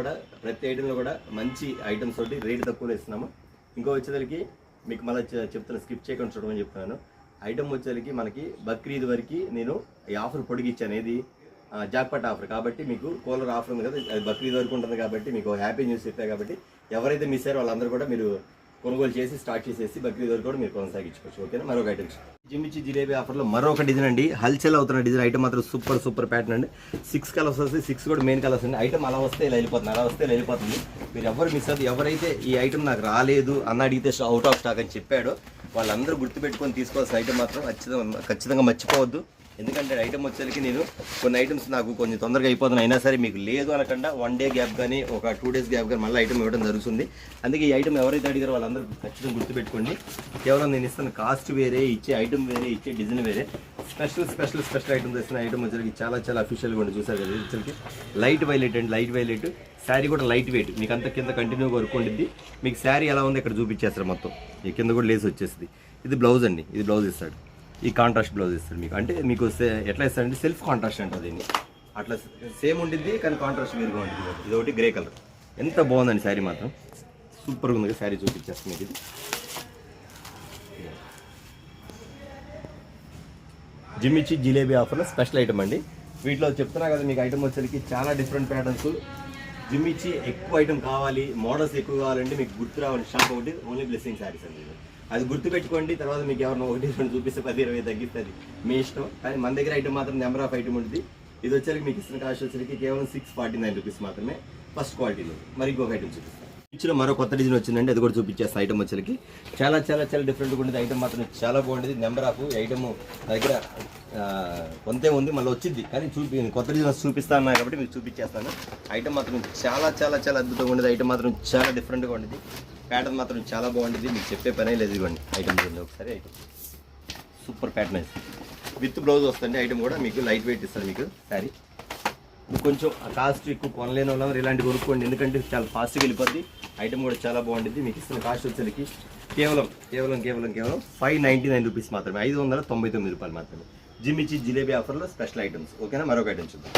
కూడా మంచి ఐటమ్స్ తోటి రేట్ తక్కువలో ఇస్తున్నాము. ఇంకో వచ్చేసరికి మీకు మళ్ళీ చెప్తాను, స్కిప్ చేయకుండా చూడమని చెప్తున్నాను. ఐటమ్ వచ్చేసరికి మనకి బక్రీద్ వరకు నేను ఈ ఆఫర్ పొడిగిచ్చాను. ఏది జాక్పాట్ ఆఫర్ కాబట్టి మీకు కూలర్ ఆఫర్ ఉంది కదా, అది బక్రీద్ వరకు ఉంటుంది కాబట్టి మీకు హ్యాపీ న్యూస్ చెప్పాయి. కాబట్టి ఎవరైతే మిస్ అయ్యారో వాళ్ళందరూ కూడా మీరు కొనుగోలు చేసి స్టార్ట్ చేసేసి బక్రీద్ వరకు కూడా మీరు కొనసాగించుకోవచ్చు. ఓకేనా. మరొక ఐటమ్ జిమ్మిచ్చి జిలేబీ ఆఫర్లో మరొక డిజైన్ అండి. హల్చల్ అవుతున్న డిజైన్. ఐటమ్ మాత్రం సూపర్ ప్యాటర్న్ అండి. 6 కలర్స్ వస్తాయి, 6 కూడా మెయిన్ కలర్స్ అండి. ఐటమ్ అలా వస్తే ఇలా వెళ్ళిపోతుంది, అలా వస్తే ఇలా వెళ్ళిపోతుంది. మీరు ఎవరు మిస్ అవ్వదు. ఎవరైతే ఈ ఐటమ్ నాకు రాలేదు అన్న అడిగితే అవుట్ ఆఫ్ స్టాక్ అని చెప్పాడో వాళ్ళందరూ గుర్తుపెట్టుకొని తీసుకోవాల్సిన ఐటమ్ మాత్రం ఖచ్చితంగా మర్చిపోవద్దు. ఎందుకంటే ఐటమ్ వచ్చేసరికి నేను కొన్ని ఐటమ్స్ నాకు కొంచెం తొందరగా అయిపోతున్నాయి, అయినా సరే మీకు లేదు అనకుండా 1 డే గ్యాప్ కానీ ఒక 2 డేస్ గ్యాప్ కానీ మళ్ళీ ఐటమ్ ఇవ్వడం జరుగుతుంది. అందుకే ఈ ఐటమ్ ఎవరైతే అడిగారో వాళ్ళందరూ ఖచ్చితంగా గుర్తుపెట్టుకోండి. కేవలం నేను ఇస్తున్న కాస్ట్ వేరే, ఇచ్చే ఐటమ్ వేరే, ఇచ్చే డిజైన్ వేరే. స్పెషల్ ఐటమ్స్ ఇస్తున్న ఐటమ్ వచ్చేసరికి చాలా అఫీషియల్గా ఉండి చూసారు కదా. వచ్చేసరికి లైట్ వైలెట్ అండి, లైట్ వైలెట్ శారీ కూడా లైట్ వెయిట్. మీకు అంత కింద కంటిన్యూగా వర్క్ ఉండిద్ది. మీకు శారీ ఎలా ఉంది ఇక్కడ చూపించేస్తారు మొత్తం. ఈ కింద కూడా లేస్ వచ్చేస్తుంది. ఇది బ్లౌజ్ అండి, ఇది బ్లౌజ్ ఇస్తాడు. ఈ కాంట్రాస్ట్ బ్లౌజ్ ఇస్తాడు మీకు. అంటే మీకు ఎట్లా ఇస్తాడంటే సెల్ఫ్ కాంట్రాస్ట్ అంటారు దీన్ని. అట్లా సేమ్ ఉండిద్ది కానీ కాంట్రాస్ట్ వేరుగా ఉంటుంది. ఇది ఒకటి గ్రే కలర్. ఎంత బాగుందండి శారీ మాత్రం, సూపర్గా ఉంది. శారీ చూపించేస్తుంది మీకు. ఇది జిమ్మిచ్చి జిలేబీ ఆఫర్లో స్పెషల్ ఐటమ్ అండి. వీటిలో చెప్తున్నా కదా మీకు ఐటమ్ వచ్చేసరికి చాలా డిఫరెంట్ ప్యాటర్న్స్. జిమ్మిచ్చి ఎక్కువ ఐటమ్ కావాలి, మోడల్స్ ఎక్కువ కావాలంటే మీకు గుర్తు రావాలి షాప్ ఒకటి, ఓన్లీ బ్లెస్సింగ్ శారీస్ అండి. అది గుర్తుపెట్టుకోండి. తర్వాత మీకు ఎవరైనా 1-2 చూపిస్తే 10-20 తగ్గిస్తుంది, మీ ఇష్టం. కానీ మన దగ్గర ఐటమ్ మాత్రం నెంబర్ ఆఫ్ ఐటమ్ ఉంటుంది. ఇది వచ్చేసరికి మీకు ఇస్తున్న కాస్ట్ వచ్చేసరికి కేవలం 649 రూపీస్ మాత్రమే ఫస్ట్ క్వాలిటీలో. మరి ఇంకొక ఐటమ్ చూపిస్తాను. ఇచ్చిన మరో కొత్త డిజైన్ వచ్చిందండి, అది కూడా చూపించేస్తాను. ఐటమ్ వచ్చేసరికి చాలా డిఫరెంట్గా ఉండేది. ఐటమ్ మాత్రం చాలా బాగుండేది. నెంబర్ ఆఫ్ ఐటమ్ దగ్గర కొంతే ఉంది, మళ్ళీ వచ్చింది కానీ కొత్త డిజైన్ చూపిస్తాను కాబట్టి మీకు చూపించేస్తాను. ఐటమ్ మాత్రం చాలా అద్భుతంగా ఉండేది. ఐటమ్ మాత్రం చాలా డిఫరెంట్గా ఉండేది. ప్యాటర్న్ మాత్రం చాలా బాగుండేది. మీకు చెప్పే పనే లేదు. ఇవ్వండి ఐటమ్ చూడండి ఒకసారి. ఐటమ్ సూపర్ ప్యాటర్న్ అయితే విత్ బ్లౌజ్ వస్తుంది. ఐటమ్ కూడా మీకు లైట్ వెయిట్ ఇస్తారు. మీకు శారీ కొంచెం కాస్ట్ ఎక్కువ కొనలేని వాళ్ళు ఇలాంటి కొనుక్కోండి, ఎందుకంటే చాలా ఫాస్ట్గా వెళ్ళిపోద్ది. ఐటమ్ కూడా చాలా బాగుంటుంది. మీకు ఇస్తున్న కాస్ట్ వచ్చేసరికి కేవలం 599 రూపీస్ మాత్రమే, 599 రూపాయలు మాత్రమే. జిమ్మిచ్చి జిలేబీ ఆఫర్లో స్పెషల్ ఐటమ్స్. ఓకేనా. మరొక ఐటమ్ చూద్దాం.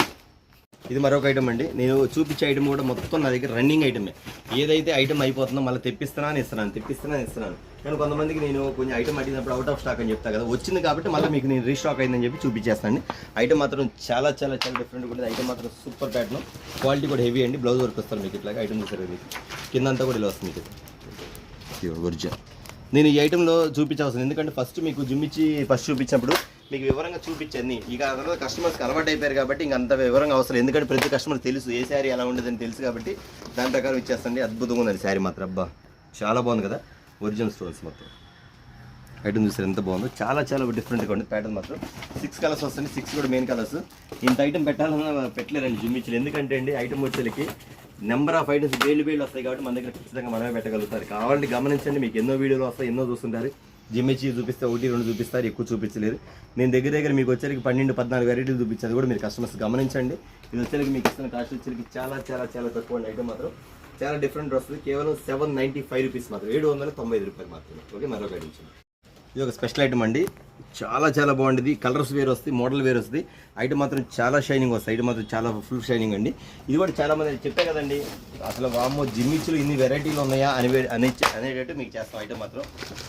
ఇది మరొక ఐటమ్ అండి. నేను చూపించే ఐటమ్ కూడా మొత్తం నా దగ్గర రన్నింగ్ ఐటమే. ఏదైతే ఐటమ్ అయిపోతుందో మళ్ళీ తెప్పిస్తున్నాను. కానీ కొంతమందికి నేను కొంచెం ఐటమ్ అడిగినప్పుడు అవుట్ ఆఫ్ స్టాక్ అని చెప్తా కదా, వచ్చింది కాబట్టి మళ్ళీ మీకు నేను రీస్టాక్ అయిందని చెప్పి చూపించేస్తాను. ఐటమ్ మాత్రం చాలా డిఫరెంట్గా ఉంటుంది. ఐటమ్ మాత్రం సూపర్ ప్యాటర్న్, క్వాలిటీ కూడా హెవీ అండి. బ్లౌజ్ వర్క్ వస్తారు మీకు ఇట్లాగా. ఐటమ్ చూసారు మీకు కిందంతా కూడా ఇలా వస్తుంది మీకు ఒరిజినల్. నేను ఈ ఐటెంలో చూపించవలసింది ఎందుకంటే ఫస్ట్ మీకు జిమ్మిచ్చి చూపించినప్పుడు మీకు వివరంగా చూపించాను. ఇక తర్వాత కస్టమర్స్కి అలవాటు అయిపోయారు కాబట్టి ఇంక అంత వివరంగా అవసరం, ఎందుకంటే ప్రతి కస్టమర్ తెలుసు ఏ శారీ ఎలా ఉండదని తెలుసు కాబట్టి దాని ప్రకారం ఇచ్చేస్తాండి. అద్భుతంగా ఉందండి శారీ మాత్రం. అబ్బా చాలా బాగుంది కదా, ఒరిజినల్ స్టోన్స్ మొత్తం. ఐటమ్ చూసారు ఎంత బాగుందో, చాలా డిఫరెంట్గా ఉంది. ప్యాటర్న్ మాత్రం 6 కలర్స్ వస్తుంది, 6 కూడా మెయిన్ కలర్స్. ఇంత ఐటమ్ పెట్టాలన్నా పెట్టలేరండి జిమ్మిచ్చిలు, ఎందుకంటే అండి ఐటమ్ వచ్చేసరికి నెంబర్ ఆఫ్ ఐటమ్స్ వేలు వస్తాయి కాబట్టి మన దగ్గర ఖచ్చితంగా మనమే పెట్టగలుగుతారు. కావాలంటే గమనించండి, మీకు ఎన్నో వీడియోలు వస్తాయి, ఎన్నో చూస్తుంటారు. జిమ్మిచ్చి చూపిస్తే 1-2 చూపిస్తారు, ఎక్కువ చూపించలేదు. నేను దగ్గర మీకు వచ్చేసరికి 12-14 వెరైటీలు చూపించేది కూడా మీరు కస్టమర్స్ గమనించండి. ఇది వచ్చేసరికి మీకు ఇస్తున్న కాస్ట్ వచ్చేసరికి చాలా తక్కువ ఐటమ్ మాత్రం చాలా డిఫరెంట్ వస్తుంది. కేవలం 795 రూపీస్ మాత్రం, 795 రూపాయలు మాత్రమే. ఓకే. మరొక ఐటమ్ ఇది ఒక స్పెషల్ ఐటమ్ అండి. చాలా బాగుంటుంది. కలర్స్ వేరు వస్తాయి, మోడల్ వేరు వస్తుంది. ఐటమ్ మాత్రం చాలా షైనింగ్ వస్తాయి. ఐటమ్ మాత్రం చాలా ఫుల్ షైనింగ్ అండి. ఇది కూడా చాలా మంది చెప్పే కదండి, అసలు వామ్మో జిమ్మిచ్చులు ఇన్ని వెరైటీలు ఉన్నాయా అనేటట్టు మీకు చేస్తాం. ఐటమ్ మాత్రం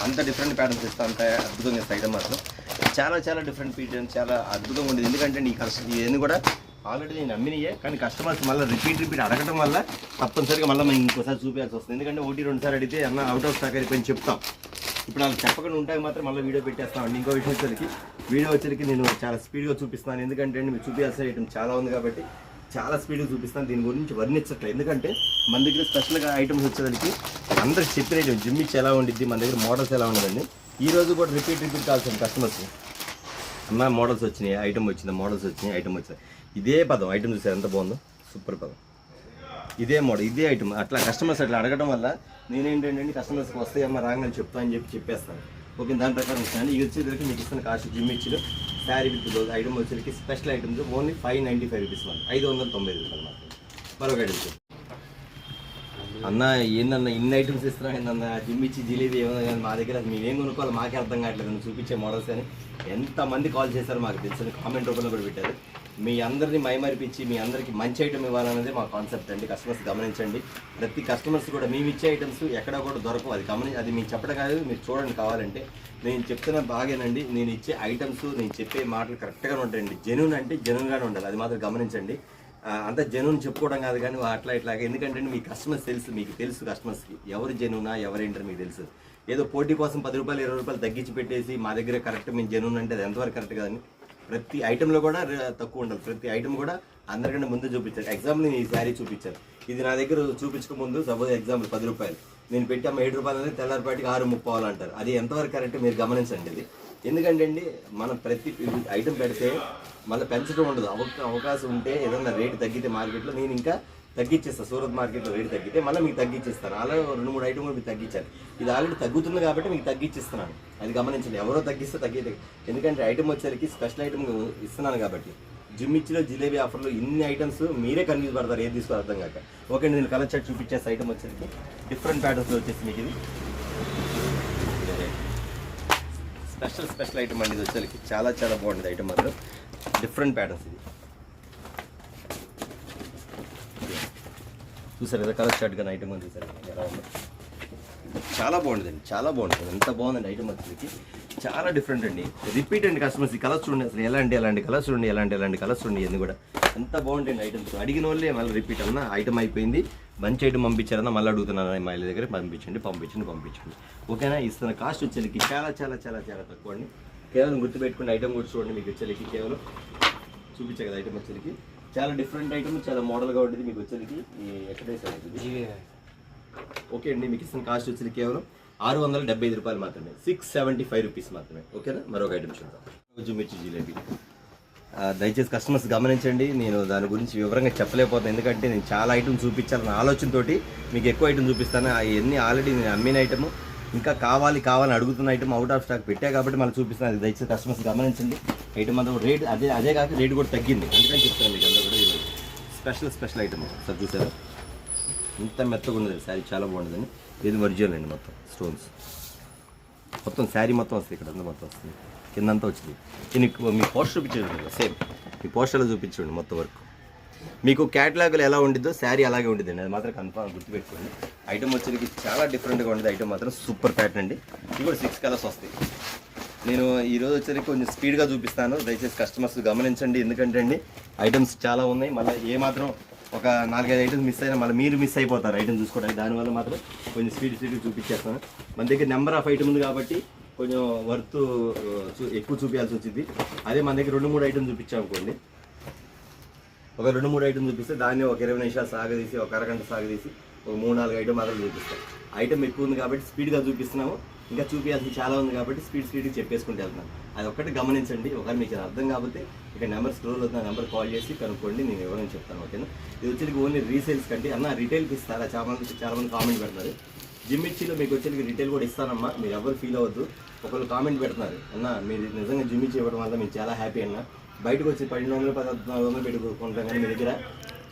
అంత డిఫరెంట్ ప్యాటర్న్స్ ఇస్తాం, అంత అద్భుతంగా ఇస్తాం. ఐటమ్ మాత్రం చాలా డిఫరెంట్ ఫీచర్, చాలా అద్భుతంగా ఉండేది. ఎందుకంటే ఈ కస్టమర్ ఇవన్నీ కూడా ఆల్రెడీ నేను అమ్మినయే, కానీ కస్టమర్స్ మళ్ళీ రిపీట్ అడగడం వల్ల తప్పనిసరిగా మళ్ళీ మేము ఇంకోసారి చూపించాల్సి వస్తుంది. ఎందుకంటే 1-2 సార్లు అడిగితే అన్న అవుట్ ఆఫ్ స్టాక్ అయిపోయి చెప్తాం. ఇప్పుడు వాళ్ళు చెప్పకుండా ఉంటాయి మాత్రం మళ్ళీ వీడియో పెట్టేస్తామండి. ఇంకో విషయం వచ్చేసరికి నేను చాలా స్పీడ్గా చూపిస్తాను, ఎందుకంటే మీరు చూపించాల్సిన ఐటమ్ చాలా ఉంది కాబట్టి చాలా స్పీడ్గా చూపిస్తాను. దీని గురించి వర్ణించట్లేదు, ఎందుకంటే మన దగ్గర స్పెషల్గా ఐటమ్స్ వచ్చేసరికి అందరికి చెప్పిన ఐటమ్ జిమ్మిచ్చి ఎలా ఉండిద్ది, మన దగ్గర మోడల్స్ ఎలా ఉండదండి. ఈ రోజు కూడా రిపీట్ కావాల్సింది కస్టమర్స్. అన్న మోడల్స్ వచ్చినాయి, ఐటమ్ వచ్చింది, మోడల్స్ వచ్చినాయి, ఐటమ్ వచ్చింది. ఇదే పదం ఐటమ్ చూసారు ఎంత బాగుందో, సూపర్ పదం. ఇదే మోడల్, ఇదే ఐటమ్. అట్లా కస్టమర్స్ అట్లా అడగడం వల్ల నేనేంటంటే కస్టమర్స్కి వస్తాయమ్మా రాగానే చెప్తాను చెప్పేస్తాను. ఓకే. దాని ప్రకారం ఇస్తాను. ఇది వచ్చేసరికి మీకు ఇస్తున్న కాస్ట్ జిమ్మిచ్చిలో శారీ విత్ బ్లౌజ్ ఐటమ్ వచ్చేసరికి స్పెషల్ ఐటమ్స్ ఓన్లీ 595 రూపీస్ మాత్రం, 595 రూపాయలు మాత్రం. మరొక ఐటమ్ అన్న ఏందన్న ఇన్ని ఐటమ్స్ ఇస్తున్నా ఏందన్న జిమ్ ఇచ్చి జిలేబీ ఏమన్నా కానీ మా దగ్గర మేమేం కొనుక్కోవాలి మాకే అర్థం కావట్లేదు చూపించే మోడల్స్ అని ఎంతమంది కాల్ చేశారు మాకు తెలిసిన కామెంట్ రూపంలో కూడా పెట్టారు. మీ అందరినీ మైమరిపించి మీ అందరికీ మంచి ఐటమ్ ఇవ్వాలనేది మా కాన్సెప్ట్ అండి. కస్టమర్స్ గమనించండి, ప్రతి కస్టమర్స్ కూడా మేము ఇచ్చే ఐటమ్స్ ఎక్కడ కూడా దొరకవు. అది మీకు చెప్పడం కాదు, మీరు చూడండి కావాలంటే. నేను చెప్తున్న బాగేనండి, నేను ఇచ్చే ఐటమ్స్ నేను చెప్పే మాటలు కరెక్ట్గా ఉంటాయండి. జెన్యూన్ అంటే జెన్యూన్గానే ఉండాలి, అది మాత్రం గమనించండి. అంతా జెన్యూన్ చెప్పుకోవడం కాదు కానీ అట్లా ఇట్లాగా. ఎందుకంటే మీ కస్టమర్స్ తెలుసు, మీకు తెలుసు కస్టమర్స్కి ఎవరు జెన్యూనా ఎవరేంటారు మీకు తెలుసు. ఏదో పోటీ కోసం 10 రూపాయలు 20 రూపాయలు తగ్గించి పెట్టేసి మా దగ్గర కరెక్ట్ మేము జెన్యూన్ అంటే అది ఎంతవరకు కరెక్ట్ కదండి. ప్రతి ఐటెంలో కూడా తక్కువ ఉండాలి, ప్రతి ఐటమ్ కూడా అందరికంటే ముందు చూపించారు. ఎగ్జాంపుల్ నేను ఈ శారీ చూపించాను, ఇది నా దగ్గర చూపించక ముందు సపోజ్ ఎగ్జాంపుల్ 10 రూపాయలు నేను పెట్టి అమ్మ 7 రూపాయలు అనేది తెల్లారిపాటికి 6.30 అంటారు. అది ఎంతవరకు కరెక్ట్ మీరు గమనించండి. ఇది ఎందుకంటే అండి మనం ప్రతి ఐటెం పెడితే మళ్ళీ పెంచడం ఉండదు. అవకాశం ఉంటే ఏదన్నా రేటు తగ్గితే మార్కెట్లో నేను ఇంకా తగ్గించేస్తాను. సూరత్ మార్కెట్లో రేటు తగ్గితే మళ్ళీ మీకు తగ్గించేస్తాను. అలా 2-3 ఐటమ్ కూడా మీకు తగ్గించాను. ఇది ఆల్రెడీ తగ్గుతుంది కాబట్టి మీకు తగ్గించిస్తున్నాను, అది గమనించండి. ఎవరో తగ్గిస్తే తగ్గితే, ఎందుకంటే ఐటమ్ వచ్చేసరికి స్పెషల్ ఐటమ్ ఇస్తున్నాను కాబట్టి. జిమ్మిచ్చిలో జిలేబీ ఆఫర్లో ఇన్ని ఐటమ్స్ మీరే కన్ఫ్యూజ్ పడతారు ఏది తీసుకో అర్థం కాక. ఓకే, నేను కలర్ చార్ట్ చూపించేసి ఐటమ్ వచ్చేసరికి డిఫరెంట్ ప్యాటర్న్స్లో వచ్చేసి మీకు ఇది స్పెషల్ ఐటమ్ అండి. ఇది వచ్చేసరికి చాలా చాలా బాగుంటుంది ఐటమ్ మాత్రం, డిఫరెంట్ ప్యాటర్న్స్. ఇది చూసారు కదా కలర్ చార్ట్ కానీ ఐటమ్ అని చూసారు ఎలా ఉంది, చాలా బాగుంటుందండి, చాలా బాగుంటుంది. ఎంత బాగుందండి ఐటమ్ వచ్చేసరికి, చాలా డిఫరెంట్ అండి. రిపీట్ అండి కస్టమర్స్. ఈ కలర్స్ చూడండి అసలు ఎలాంటి కలర్స్ చూడండి, ఎలాంటి కలర్స్ చూడండి, ఇవన్నీ కూడా ఎంత బాగుంటాయండి ఐటమ్స్. అడిగిన వాళ్ళే మళ్ళీ రిపీట్ అన్న ఐటమ్ అయిపోయింది మంచి ఐటమ్ పంపించారన్నా మళ్ళీ అడుగుతున్నాను మా ఇళ్ళ దగ్గర పంపించండి. ఓకేనా. ఇస్తున్న కాస్ట్ వచ్చేసరికి చాలా చాలా చాలా చాలా తక్కువ అండి. కేవలం గుర్తుపెట్టుకుని ఐటమ్ కూడా చూడండి. మీకు వచ్చేసరికి కేవలం చూపించే కదా ఐటమ్ వచ్చేసరికి చాలా డిఫరెంట్ ఐటమ్, చాలా మోడల్గా ఉంటుంది. మీకు వచ్చేసరికి ఎక్కడైతే ఓకే అండి. మీకు ఇస్తున్న కాస్ట్ వచ్చేసరికి కేవలం 675 రూపాయలు మాత్రమే, 675 రూపీస్ మాత్రమే. ఓకేనా. మరొక ఐటమ్ చూద్దాం, జుమిర్చి జిలేబీ. దయచేసి కస్టమర్స్ గమనించండి, నేను దాని గురించి వివరంగా చెప్పలేకపోతాను. ఎందుకంటే నేను చాలా ఐటమ్ చూపించాలని ఆలోచనతోటి మీకు ఎక్కువ ఐటమ్ చూపిస్తాను. అవన్నీ ఆల్రెడీ నేను అమ్మిన ఐటమ్, ఇంకా కావాలని అడుగుతున్న ఐటమ్ అవుట్ ఆఫ్ స్టాక్ పెట్టా కాబట్టి మళ్ళీ చూపిస్తాను. అది దయచేసి కస్టమర్స్ గమనించండి. ఐటమ్ అంతా రేట్ అదే కాక రేట్ కూడా తగ్గింది, అందుకని చెప్తాను మీకు అంతా కూడా. స్పెషల్ ఐటమ్ సార్ చూసారా, ఇంత మెత్తగా ఉన్నది శారీ, చాలా బాగుంటుందండి. ఇది ఒరిజినల్ అండి, మొత్తం స్టోన్స్, మొత్తం శారీ మొత్తం వస్తుంది, ఇక్కడ అంతా మొత్తం వస్తుంది, కిందంతా వచ్చింది. మీ పోస్టర్ చూపించండి, సేమ్ మీ పోస్టర్లో చూపించండి మొత్తం వర్క్. మీకు క్యాటలాగ్లో ఎలా ఉండిద్దో శారీ అలాగే ఉండిద్దండి, అది మాత్రం కన్ఫర్మ్ గుర్తుపెట్టుకోండి. ఐటమ్ వచ్చేసరికి చాలా డిఫరెంట్గా ఉండేది. ఐటమ్ మాత్రం సూపర్ ప్యాటర్న్ అండి. ఇది కూడా 6 కలర్స్ వస్తాయి. నేను ఈరోజు వచ్చేసరికి కొంచెం స్పీడ్గా చూపిస్తాను, దయచేసి కస్టమర్స్ గమనించండి. ఎందుకంటే అండి ఐటమ్స్ చాలా ఉన్నాయి, మళ్ళీ ఏ మాత్రం ఒక 4-5 ఐటమ్స్ మిస్ అయినా మళ్ళీ మీరు మిస్ అయిపోతారు ఐటమ్ చూసుకోవడానికి. దానివల్ల మాత్రం కొంచెం స్పీడ్గా చూపించేస్తాను. మన దగ్గర నెంబర్ ఆఫ్ ఐటమ్ ఉంది కాబట్టి కొంచెం వర్త్ ఎక్కువ చూపించాల్సి వచ్చింది. అదే మన దగ్గర 2-3 ఐటమ్ చూపించామనుకోండి, ఒక 2-3 ఐటమ్ చూపిస్తే దాన్ని ఒక 20 నిమిషాలు సాగదీసి, ఒక అరగంట సాగదీసి ఒక 3-4 ఐటమ్ మాత్రం చూపిస్తాం. ఐటమ్ ఎక్కువ ఉంది కాబట్టి స్పీడ్గా చూపిస్తున్నాము, ఇంకా చూపించాల్సింది చాలా ఉంది కాబట్టి స్పీడ్గా చెప్పేసుకుంటూ వెళ్తున్నాను. అది ఒక్కటి గమనించండి. ఒకవేళ మీకు అర్థం కాకపోతే ఇక నెంబర్ స్క్రోల్ అవుతున్న నెంబర్ కాల్ చేసి కనుక్కోండి, నేను ఎవరైనా చెప్తాను. ఓకేనా. ఇది వచ్చేది ఓన్లీ రీసేల్స్ కంటే అన్న రిటైల్కి ఇస్తారా, చాలా మంది కామెంట్ పెడతారు. జిమ్మిచ్చిలో మీకు వచ్చేది రిటైల్ కూడా ఇస్తానమ్మా, మీరు ఎవరు ఫీల్ అవ్వద్దు. ఒకళ్ళు కామెంట్ పెడుతున్నారు, అన్న మీరు నిజంగా జిమ్మిచ్చి ఇవ్వడం వల్ల మేము చాలా హ్యాపీ అన్న. బయటకు వచ్చి 1200, 1400 పెట్టుకుంటాం కానీ మీ దగ్గర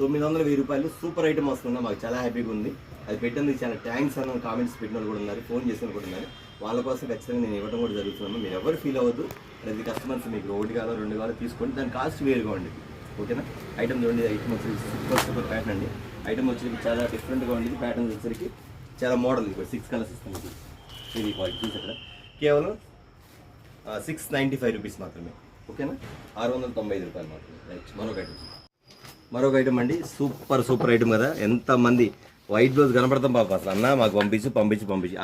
900-1000 రూపాయలు సూపర్ ఐటమ్ వస్తుందా, మాకు చాలా హ్యాపీగా ఉంది. అది పెట్టినందుకు చాలా థ్యాంక్స్ అన్న కామెంట్స్ పెట్టిన వాళ్ళు కూడా ఉన్నారు, ఫోన్ చేసిన కూడా ఉన్నారు. వాళ్ళ కోసం ఖచ్చితంగా నేను ఇవ్వడం కూడా జరుగుతున్నాను. మీరు ఎవరు ఫీల్ అవ్వద్దు. ప్రతి కస్టమర్స్ మీకు 1 కావాలో 2 కావాలో తీసుకోండి, దాని కాస్ట్ వేరుగా ఉండేది. ఓకేనా. ఐటమ్ చూడండి, ఐటమ్ వచ్చేసి సూపర్ ప్యాటర్న్ అండి. ఐటమ్ వచ్చేసి చాలా డిఫరెంట్గా ఉండేది. ప్యాటర్న్ వచ్చేసరికి చాలా మోడల్, ఇప్పుడు 6 కలర్స్ ఇస్తాను. ఇది క్వాలిటీ చూసి అక్కడ కేవలం 695 రూపీస్ మాత్రమే. ఓకేనా. 695 రూపాయలు మాత్రమే. రైట్. మరొక ఐటమ్ అండి, సూపర్ ఐటమ్ కదా. ఎంతమంది వైట్ బ్లౌజ్ కనపడతాం పాప, అసలు అన్న మాకు పంపించి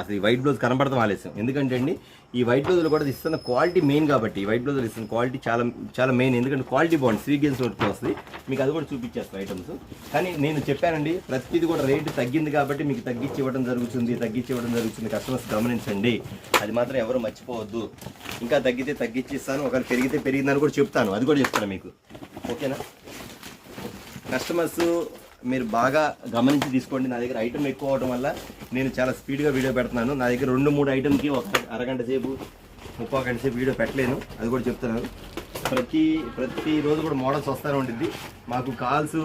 అసలు ఈ వైట్ బ్లౌజ్ కనపడతాం ఆలస్యం. ఎందుకంటే అండి ఈ వైట్ బ్లౌజ్లో కూడా ఇస్తున్న క్వాలిటీ మెయిన్ కాబట్టి, ఈ వైట్ బ్లౌజ్లో ఇస్తున్న క్వాలిటీ చాలా చాలా మెయిన్. ఎందుకంటే క్వాలిటీ బాగుంది, స్వీగెన్స్ వర్క్ వస్తుంది. మీకు అది కూడా చూపించేస్తాను ఐటమ్స్. కానీ నేను చెప్పానండి ప్రతిదీ కూడా రేటు తగ్గింది కాబట్టి మీకు తగ్గించి ఇవ్వడం జరుగుతుంది. కస్టమర్స్ గమనించండి, అది మాత్రం ఎవరు మర్చిపోవద్దు. ఇంకా తగ్గితే తగ్గించి ఇస్తాను, ఒకవేళ పెరిగితే పెరిగిందని కూడా చెప్తాను, అది కూడా చెప్తాను మీకు. ఓకేనా. కస్టమర్స్ మీరు బాగా గమనించి తీసుకోండి. నా దగ్గర ఐటమ్ ఎక్కువ అవడం వల్ల నేను చాలా స్పీడ్గా వీడియో పెడుతున్నాను. నా దగ్గర 2-3 ఐటమ్కి ఒక అరగంట సేపు 30 గంట సేపు వీడియో పెట్టలేను, అది కూడా చెప్తున్నాను. ప్రతి రోజు కూడా మోడల్స్ వస్తూనే ఉంటుంది. మాకు కాల్స్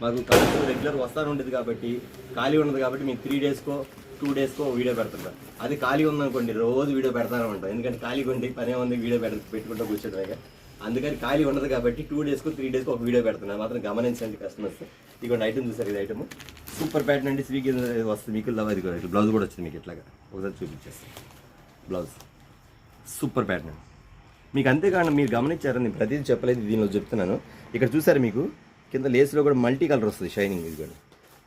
మాకు కలర్స్ రెగ్యులర్ వస్తానే ఉండేది కాబట్టి ఖాళీ ఉండదు కాబట్టి మీకు 3 డేస్కో 2 డేస్కో వీడియో పెడుతున్నాం. అది ఖాళీ ఉందనుకోండి రోజు వీడియో పెడతానే ఉంటాం. ఎందుకంటే ఖాళీగా ఉండి పనే ఉంది వీడియో పెట్టుకుంటూ కూర్చోడమే. అందుకని ఖాళీ ఉండదు కాబట్టి 2 డేస్కో 3 డేస్కో ఒక వీడియో పెడుతున్నాను. మాత్రం గమనించండి కస్టమర్స్. ఇదిగోండి ఐటమ్ చూసారు, ఇది ఐటమ్ సూపర్ ప్యాటర్న్ అండి. స్వీకి వస్తుంది మీకు లవ్. ఇది బ్లౌజ్ కూడా వచ్చింది మీకు ఇట్లాగా, ఒకసారి చూపించేస్తాను. బ్లౌజ్ సూపర్ ప్యాటర్న్ మీకు. అంతేకాదు మీరు గమనించారు, నేను ప్రతిదీ చెప్పలేదు, దీనిలో చెప్తున్నాను. ఇక్కడ చూసారు మీకు కింద లేస్లో కూడా మల్టీ కలర్ వస్తుంది షైనింగ్. ఇదిగోండి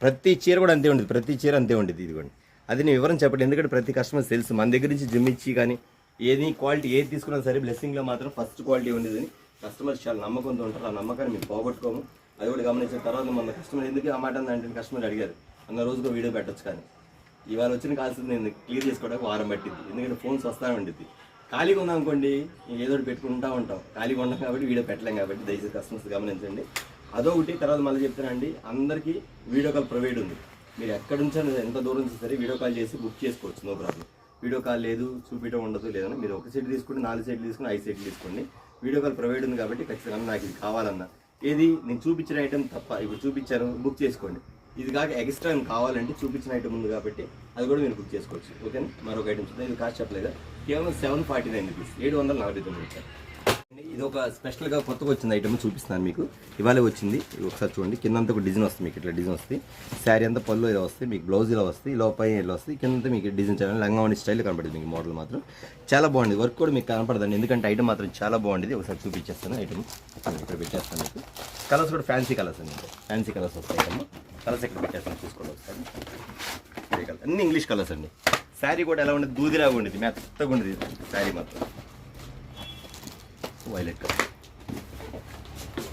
ప్రతి చీర కూడా అంతే ఉండేది, ప్రతి చీర అంతే ఉండేది. ఇదిగోండి అది నేను వివరం చెప్పండి, ఎందుకంటే ప్రతి కస్టమర్స్ తెలుసు మన దగ్గర నుంచి జిమ్ ఇచ్చి కానీ ఏది క్వాలిటీ ఏది తీసుకున్నా సరే బ్లెస్సింగ్లో మాత్రం ఫస్ట్ క్వాలిటీ ఉండేదని కస్టమర్స్ చాలా నమ్మకంతో ఉంటారు. ఆ నమ్మకాన్ని మేము పోగొట్టుకోము. అది కూడా గమనించిన తర్వాత మన కస్టమర్ ఎందుకు ఆ మాట అంటే కస్టమర్ అడిగారు, అన్న రోజుకో వీడియో పెట్టచ్చు. కానీ ఇవాళ వచ్చిన కాల్సింది నేను క్లియర్ చేసుకోవడానికి వారం పట్టింది, ఎందుకంటే ఫోన్స్ వస్తూ ఉండేది. ఖాళీగా ఉన్నాం అనుకోండి ఏదో ఒకటి పెట్టుకుంటూ ఉంటాం. ఖాళీగా ఉన్నాం కాబట్టి వీడియో పెట్టలేం కాబట్టి దయచేసి కస్టమర్స్ గమనించండి. అదొకటి. తర్వాత మళ్ళీ చెప్తానండి, అందరికీ వీడియో కాల్ ప్రొవైడ్ ఉంది. మీరు ఎక్కడి నుంచో ఎంత దూరం నుంచి సరే వీడియో కాల్ చేసి బుక్ చేసుకోవచ్చు, నో ప్రాబ్లం. వీడియో కాల్ లేదు చూపించడం ఉండదు లేదని మీరు ఒక సెట్ తీసుకుంటే 4 సెట్లు తీసుకుని 5 సెట్లు తీసుకోండి. వీడియో కాల్ ప్రొవైడ్ ఉంది కాబట్టి ఖచ్చితంగా నాకు ఇది కావాలన్నా ఏది నేను చూపించిన ఐటమ్ తప్ప ఇప్పుడు చూపించాను బుక్ చేసుకోండి. ఇది కాక ఎక్స్ట్రా కావాలంటే చూపించిన ఐటమ్ ఉంది కాబట్టి అది కూడా మీరు బుక్ చేసుకోవచ్చు. ఓకేనా. మరొక ఐటమ్ చూద్దాం. ఇది కాస్ట్ చెప్పలేదు, కేవలం 749 రూపీస్, 749 రూపాయలు. ఇది ఒక స్పెషల్గా కొత్తగా వచ్చింది ఐటమ్ చూపిస్తున్నాను మీకు. ఇవాళ వచ్చింది, ఒకసారి చూడండి. కిందంతా ఒక డిజైన్ వస్తుంది మీకు, ఇట్లా డిజైన్ వస్తుంది. శారీ అంతా పళ్ళు ఇలా వస్తుంది మీకు, బ్లౌజ్ ఇలా వస్తుంది, లోపల ఇలా వస్తుంది, కింద మీకు డిజైన్ చేయాలి లంగావని స్టైల్ కనపడుతుంది మీకు. మోడల్ మాత్రం చాలా బాగుంది, వర్క్ కూడా మీకు కనపడదండి, ఎందుకంటే ఐటమ్ మాత్రం చాలా బాగుండేది. ఒకసారి చూపించేస్తాను ఐటమ్ ఇక్కడ పెట్టేస్తాను మీకు. కలర్స్ కూడా ఫ్యాన్సీ కలర్స్ అండి, ఫ్యాన్సీ కలర్స్ వస్తాయి ఐటమ్. కలర్స్ ఇక్కడ పెట్టేస్తాను చూసుకోండి ఒకసారి. అన్ని ఇంగ్లీష్ కలర్స్ అండి. శారీ కూడా ఎలా ఉండేది, దూదిలాగా ఉండేది, మెత్తగా ఉండేది శారీ మాత్రం. Violet colour.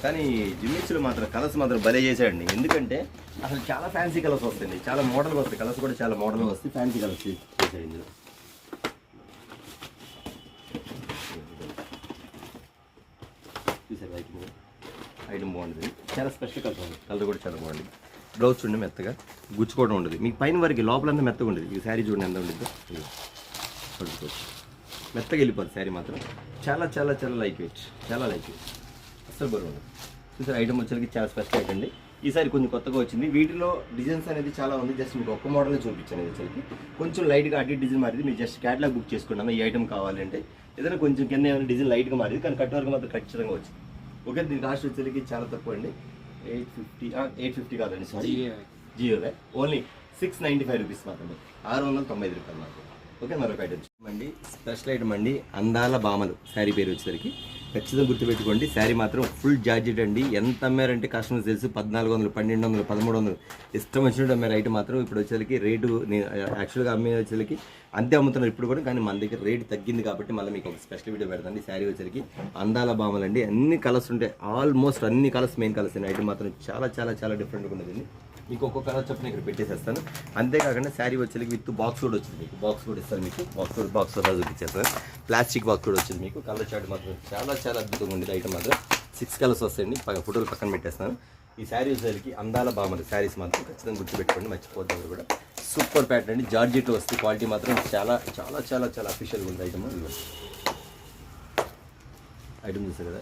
కానీ జిమ్మిక్స్లో మాత్రం కలర్స్ మాత్రం భలే చేశాడండి, ఎందుకంటే అసలు చాలా ఫ్యాన్సీ కలర్స్ వస్తాయండి, చాలా మోడల్గా వస్తాయి. కలర్స్ కూడా చాలా మోడల్గా వస్తాయి, ఫ్యాన్సీ కలర్స్ చేశాడు ఇందులో. చూసారు ఐటమ్ బాగుంటుంది, చాలా స్పెషల్ కలర్ ఉంది. కలర్ కూడా చాలా బాగుంది. బ్లౌజ్ చూడండి మెత్తగా గుచ్చుకోవడం ఉండదు మీకు, పైన వరకు లోపలంతా మెత్తగా ఉండేది. ఈ శారీ చూడండి ఎంత ఉండేదో, పడుకోవచ్చు మెత్తగా వెళ్ళిపోతుంది శారీ మాత్రం. చాలా చాలా చాలా లైట్ వెయిట్, చాలా లైట్ వెయిట్, అసలు బరువు ఉండదు. చూసారు ఐటమ్ వచ్చేసరికి చాలా స్పెషల్ ఐటమ్ అండి. ఈసారి కొంచెం కొత్తగా వచ్చింది. వీటిలో డిజైన్స్ అనేది చాలా ఉంది, జస్ట్ మీకు ఒక్క మోడల్ చూపించాను. వచ్చేసరికి కొంచెం లైట్గా అటు డిజైన్ మారింది, మీరు జస్ట్ క్యాటలాగ్ బుక్ చేసుకున్నాము. ఈ ఐటమ్ కావాలంటే ఏదైనా కొంచెం కింద ఏమైనా డిజైన్ లైట్గా మారింది, కానీ కట్ వరకు మాత్రం ఖచ్చితంగా వచ్చింది. ఓకే. దీని కాస్ట్ వచ్చేసరికి చాలా తక్కువ అండి, 850 కాదండి, సారీ జియోవే, ఓన్లీ 695 రూపీస్ మాత్రమే, 695 రూపాయలు మాత్రం. ఓకే. మరొక ఐటమ్ అండి, స్పెషల్ ఐటమ్ అండి, అందాల బామలు. శారీ పేరు వచ్చేసరికి ఖచ్చితంగా గుర్తుపెట్టుకోండి. శారీ మాత్రం ఫుల్ జార్జెట్ అండి. ఎంత అమ్మారంటే కస్టమర్స్ తెలుసు, 1400, 1200, 1300 ఇష్టం వచ్చినట్టు అమ్మారు. ఐటమ్ మాత్రం ఇప్పుడు వచ్చేసరికి రేటు నేను యాక్చువల్గా అమ్మే వచ్చేసరికి అంతే అమ్ముతున్నారు ఇప్పుడు కూడా, కానీ మన దగ్గర రేటు తగ్గింది కాబట్టి మళ్ళీ మీకు ఒక స్పెషల్ వీడియో పెడతాండి. శారీ వచ్చేసరికి అందాల బామలు అండి, అన్ని కలర్స్ ఉంటాయి, ఆల్మోస్ట్ అన్ని కలర్స్ మెయిన్ కలర్స్ అండి. ఐటమ్ మాత్రం చాలా చాలా చాలా డిఫరెంట్గా ఉండదండి. మీకు ఒక్కొక్క కలర్ చెప్పిన ఇక్కడ పెట్టేసేస్తాను. అంతేకాకుండా శారీ వచ్చేసరికి విత్ బాక్స్ కూడా వచ్చింది మీకు, బాక్స్ కూడా ఇస్తాను మీకు. బాక్స్ కూడా చూపించేస్తాను, ప్లాస్టిక్ బాక్స్ కూడా వచ్చింది మీకు. కలర్ చార్ట్ మాత్రం చాలా చాలా అద్భుతంగా ఉండేది. ఐటమ్ మాత్రం 6 కలర్స్ వస్తాయండి, ఫోటోలు పక్కన పెట్టేస్తాను. ఈ శారీ వచ్చేసరికి అందాల బామలు శారీస్ మాత్రం ఖచ్చితంగా గుర్తుపెట్టుకోండి, మర్చిపోతాం కూడా. సూపర్ ప్యాటర్న్ అండి, జార్జెట్లో వస్తుంది. క్వాలిటీ మాత్రం చాలా చాలా చాలా చాలా అఫీషియల్గా ఉంది ఐటమ్. ఐటమ్ చూసారు కదా,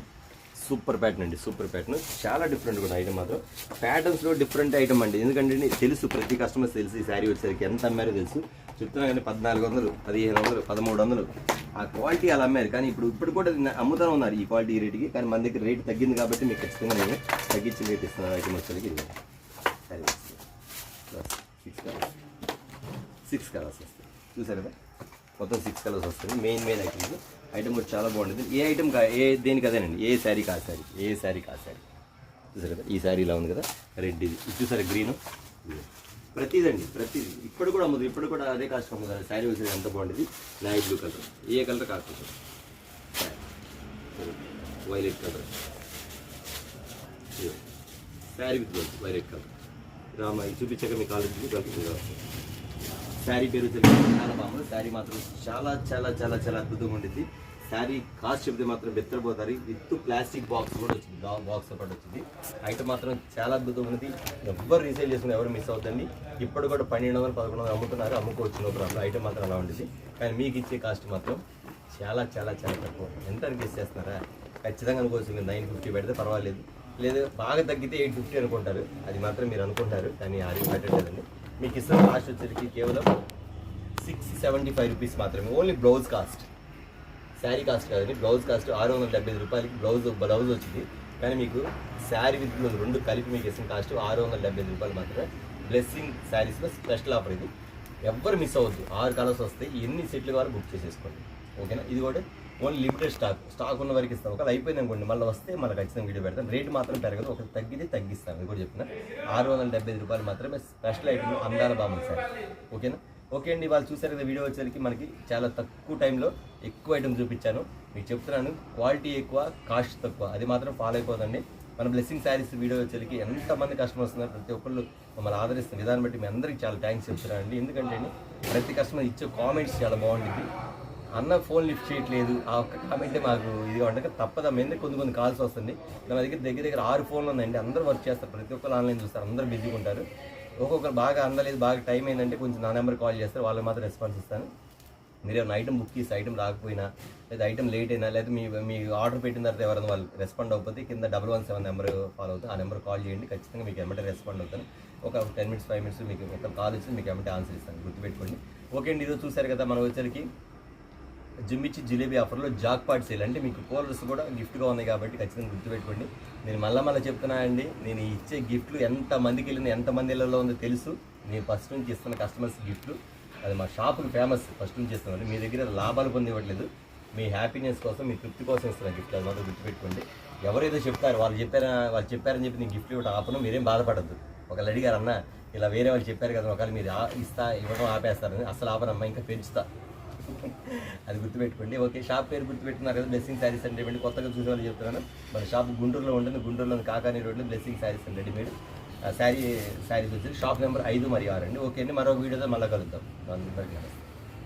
సూపర్ ప్యాటర్న్ అండి, సూపర్ ప్యాటర్న్, చాలా డిఫరెంట్ కూడా ఐటమ్ మాత్రం. ప్యాటర్న్స్లో డిఫరెంట్ ఐటమ్ అండి, ఎందుకంటే తెలుసు ప్రతి కస్టమర్స్ తెలుసు ఈ శారీ వచ్చేసరికి ఎంత అమ్మారో తెలుసు. చెప్తున్నా కానీ 1400, 1500, 1300 ఆ క్వాలిటీ అలా అమ్మారు. కానీ ఇప్పుడు కూడా అమ్ముతూనే ఉన్నారు ఈ క్వాలిటీ రేటుకి, కానీ మన దగ్గర రేటు తగ్గింది కాబట్టి మీకు ఖచ్చితంగా నేను తగ్గించి రేట్ ఇస్తున్నాను. ఐటమ్ వచ్చేసరికి ఇది శారీ 6 కలర్స్ వస్తాయి, చూసారు కదా, మొత్తం 6 కలర్స్ వస్తుంది. Main items. ఐటమ్ కూడా చాలా బాగుంటుంది. ఏ ఐటమ్ దేనికి అదేనండి, ఏ శారీ కా శారీ, ఏ శారీ కా శారీ. చూసారు కదా, ఈ శారీ ఇలా ఉంది కదా, రెడ్ ఇది చూసారా, గ్రీన్, ప్రతిదండి ప్రతిది. ఇప్పుడు కూడా అమ్మదు, ఇప్పుడు కూడా అదే కాస్ట్ అమ్ముతారు. శారీ వచ్చేది ఎంత బాగుంటుంది, నాయ్ బ్లూ కలర్, ఏ కలర్ కాకుండా violet colour, sari with blouse violet colour. Rama ఇది చూపించాక మీ కాలేజీకి కలుపుతుంది. శారీ పేరు చాలా బాగుంది. శారీ మాత్రం చాలా చాలా చాలా చాలా అద్భుతంగా ఉండేది. శారీ కాస్ట్ చెప్తే మాత్రం బెత్తరపోతారు. విత్ ప్లాస్టిక్ బాక్స్ కూడా వచ్చింది, బాక్స్తో పాటు వచ్చింది. ఐటమ్ మాత్రం చాలా అద్భుతంగా ఉన్నది. ఎవ్వరు రీసేల్ చేసుకుని ఎవరు మిస్ అవుతుంది. ఇప్పుడు కూడా 1200, 1100 అమ్ముతున్నారు, అమ్ముకోవచ్చు నో ప్రాబ్లం. ఐటమ్ మాత్రం అలా ఉండేది. కానీ మీకు ఇచ్చే కాస్ట్ మాత్రం చాలా చాలా చాలా తక్కువ. ఎంత అనిపిస్తున్నారా, ఖచ్చితంగా అనుకోవచ్చు. మీరు 950 పెడితే పర్వాలేదు, లేదు బాగా తగ్గితే 850 అనుకుంటారు, అది మాత్రం మీరు అనుకుంటారు కానీ అది పెట్టలేదండి. మీకు ఇస్తున్న కాస్ట్ వచ్చేసరికి కేవలం 675 రూపీస్ మాత్రమే, only blouse cost, sari cost కాదండి, బ్లౌజ్ కాస్ట్ 675 రూపాయలకి బ్లౌజ్ వచ్చింది. కానీ మీకు శారీ విత్ బ్లౌజ్ రెండు కలిపి మీకు ఇస్తున్న కాస్ట్ 675 రూపాయలు మాత్రమే. బ్లెస్సింగ్ శారీస్లో స్పెషల్ ఆఫర్ ఇది, ఎవ్వరు మిస్ అవ్వద్దు. 6 కలర్స్ వస్తాయి, ఎన్ని సెట్లు కావాలో బుక్ చేసేసుకోండి, ఓకేనా. ఇది కూడా ఓన్లీ లిమిటెడ్ స్టాక్ ఉన్న వరకు ఇస్తాం. ఒకవేళ అయిపోయింది అనుకోండి మళ్ళీ వస్తే మళ్ళీ ఖచ్చితంగా వీడియో పెడతాం. రేట్ మాత్రం పెరగదు, ఒకటి తగ్గితే తగ్గిస్తాను, ఇది కూడా చెప్తున్నా. 675 రూపాయలు మాత్రమే స్పెషల్ ఐటమ్ అందాల బాగుంది సార్, ఓకేనా. ఓకే అండి, వాళ్ళు చూసారు కదా వీడియో వచ్చేసరికి మనకి చాలా తక్కువ టైంలో ఎక్కువ ఐటమ్ చూపించాను. మీకు చెప్తున్నాను క్వాలిటీ ఎక్కువ కాస్ట్ తక్కువ, అది మాత్రం ఫాలో అయిపోదండి. మన బ్లెస్సింగ్ శారీస్ వీడియో వచ్చేసరికి ఎంతమంది కస్టమర్స్ వస్తున్నారు, ప్రతి ఒక్కళ్ళు మమ్మల్ని ఆదరిస్తున్న విధానం బట్టి మీ అందరికీ చాలా థ్యాంక్స్ చెప్తున్నానండి. ఎందుకంటే ప్రతి కస్టమర్ ఇచ్చే కామెంట్స్ చాలా బాగుంటుంది. అన్న ఫోన్ లిఫ్ట్ చేయట్లేదు, ఆ ఒక్క కామెంటే మాకు ఇది అంటే తప్పదా, మీద కొన్ని కాల్స్ వస్తుంది. నా దగ్గర 6 ఫోన్లు ఉన్నాయండి, అందరూ వర్క్ చేస్తారు, ప్రతి ఒక్కరు ఆన్లైన్ చూస్తారు, అందరూ బిజీగా ఉంటారు. ఒక్కొక్కరు బాగా అందలేదు, బాగా టైం అయిందంటే కొంచెం నా నెంబర్ కాల్ చేస్తారు, వాళ్ళకి మాత్రం రెస్పాన్స్ ఇస్తాను. మీరు ఏమైనా ఐటమ్ బుక్ చేసి ఐటమ్ రాకపోయినా, లేదా ఐటమ్ లేట్ అయినా, లేదా మీ ఆర్డర్ పెట్టిన తర్వాత ఎవరైనా వాళ్ళు రెస్పాండ్ అవ్వకపోతే కింద 117 నెంబర్ ఫాలో అవుతుంది, ఆ నెంబర్ కాల్ చేయండి, ఖచ్చితంగా మీకు ఏమంటే రెస్పాండ్ అవుతాను. ఒక 10 మినిట్స్ 5 మినిట్స్ మీకు ఒక కాల్ ఇచ్చి మీకు ఏమంటే ఆన్సర్ ఇస్తాను, గుర్తుపెట్టుకోండి. ఓకే అండి, ఈరోజు చూసారు కదా మనం వచ్చరికి జిమ్మిచ్చి జిలేబీ ఆఫర్లో జాక్ పాట్ సేల్, అంటే మీకు కూలర్స్ కూడా గిఫ్ట్గా ఉన్నాయి కాబట్టి ఖచ్చితంగా గుర్తుపెట్టుకోండి. నేను మళ్ళీ చెప్తున్నా అండి, నేను ఇచ్చే గిఫ్ట్లు ఎంతమందికి వెళ్ళింది, ఎంతమంది ఇళ్ళలో ఉందో తెలుసు. నేను ఫస్ట్ నుంచి ఇస్తున్న కస్టమర్స్ గిఫ్ట్లు, అది మా షాపుకి ఫేమస్, ఫస్ట్ నుంచి ఇస్తున్నాను. మీ దగ్గర లాభాలు పొందివ్వట్లేదు, మీ హ్యాపీనెస్ కోసం, మీ తృప్తి కోసం ఇస్తున్న గిఫ్ట్లు, అది మాత్రం గుర్తుపెట్టుకోండి. ఎవరైతే చెప్తారు వాళ్ళు చెప్పారని చెప్పి నేను గిఫ్ట్లు ఇవ్వడం ఆపను, మీరేం బాధపడద్దు. ఒకళ్ళు అడిగారు అన్న ఇలా వేరే వాళ్ళు చెప్పారు కదా, ఒకవేళ మీరు ఇవ్వడం ఆపేస్తారని, అసలు ఆపనమ్మా, ఇంకా పెంచుతా, అది గుర్తుపెట్టుకోండి. ఓకే, షాప్ పేరు గుర్తుపెట్టుకున్నారు కదా, బ్లెస్సింగ్ శారీస్ అండ్ రెడీమేడ్. కొత్తగా చూసే వాళ్ళు చెప్తున్నాను, మన షాప్ గుంటూరులో ఉంటుంది, గుంటూరులోని కాకాని రోడ్లో blessing saris and readymade. Saris వచ్చి షాప్ నెంబర్ 5 మరియు 6 అండి. ఓకే అండి, మరో వీడియోతో మళ్ళీ కలుద్దాం. అందరికీ నమస్తే.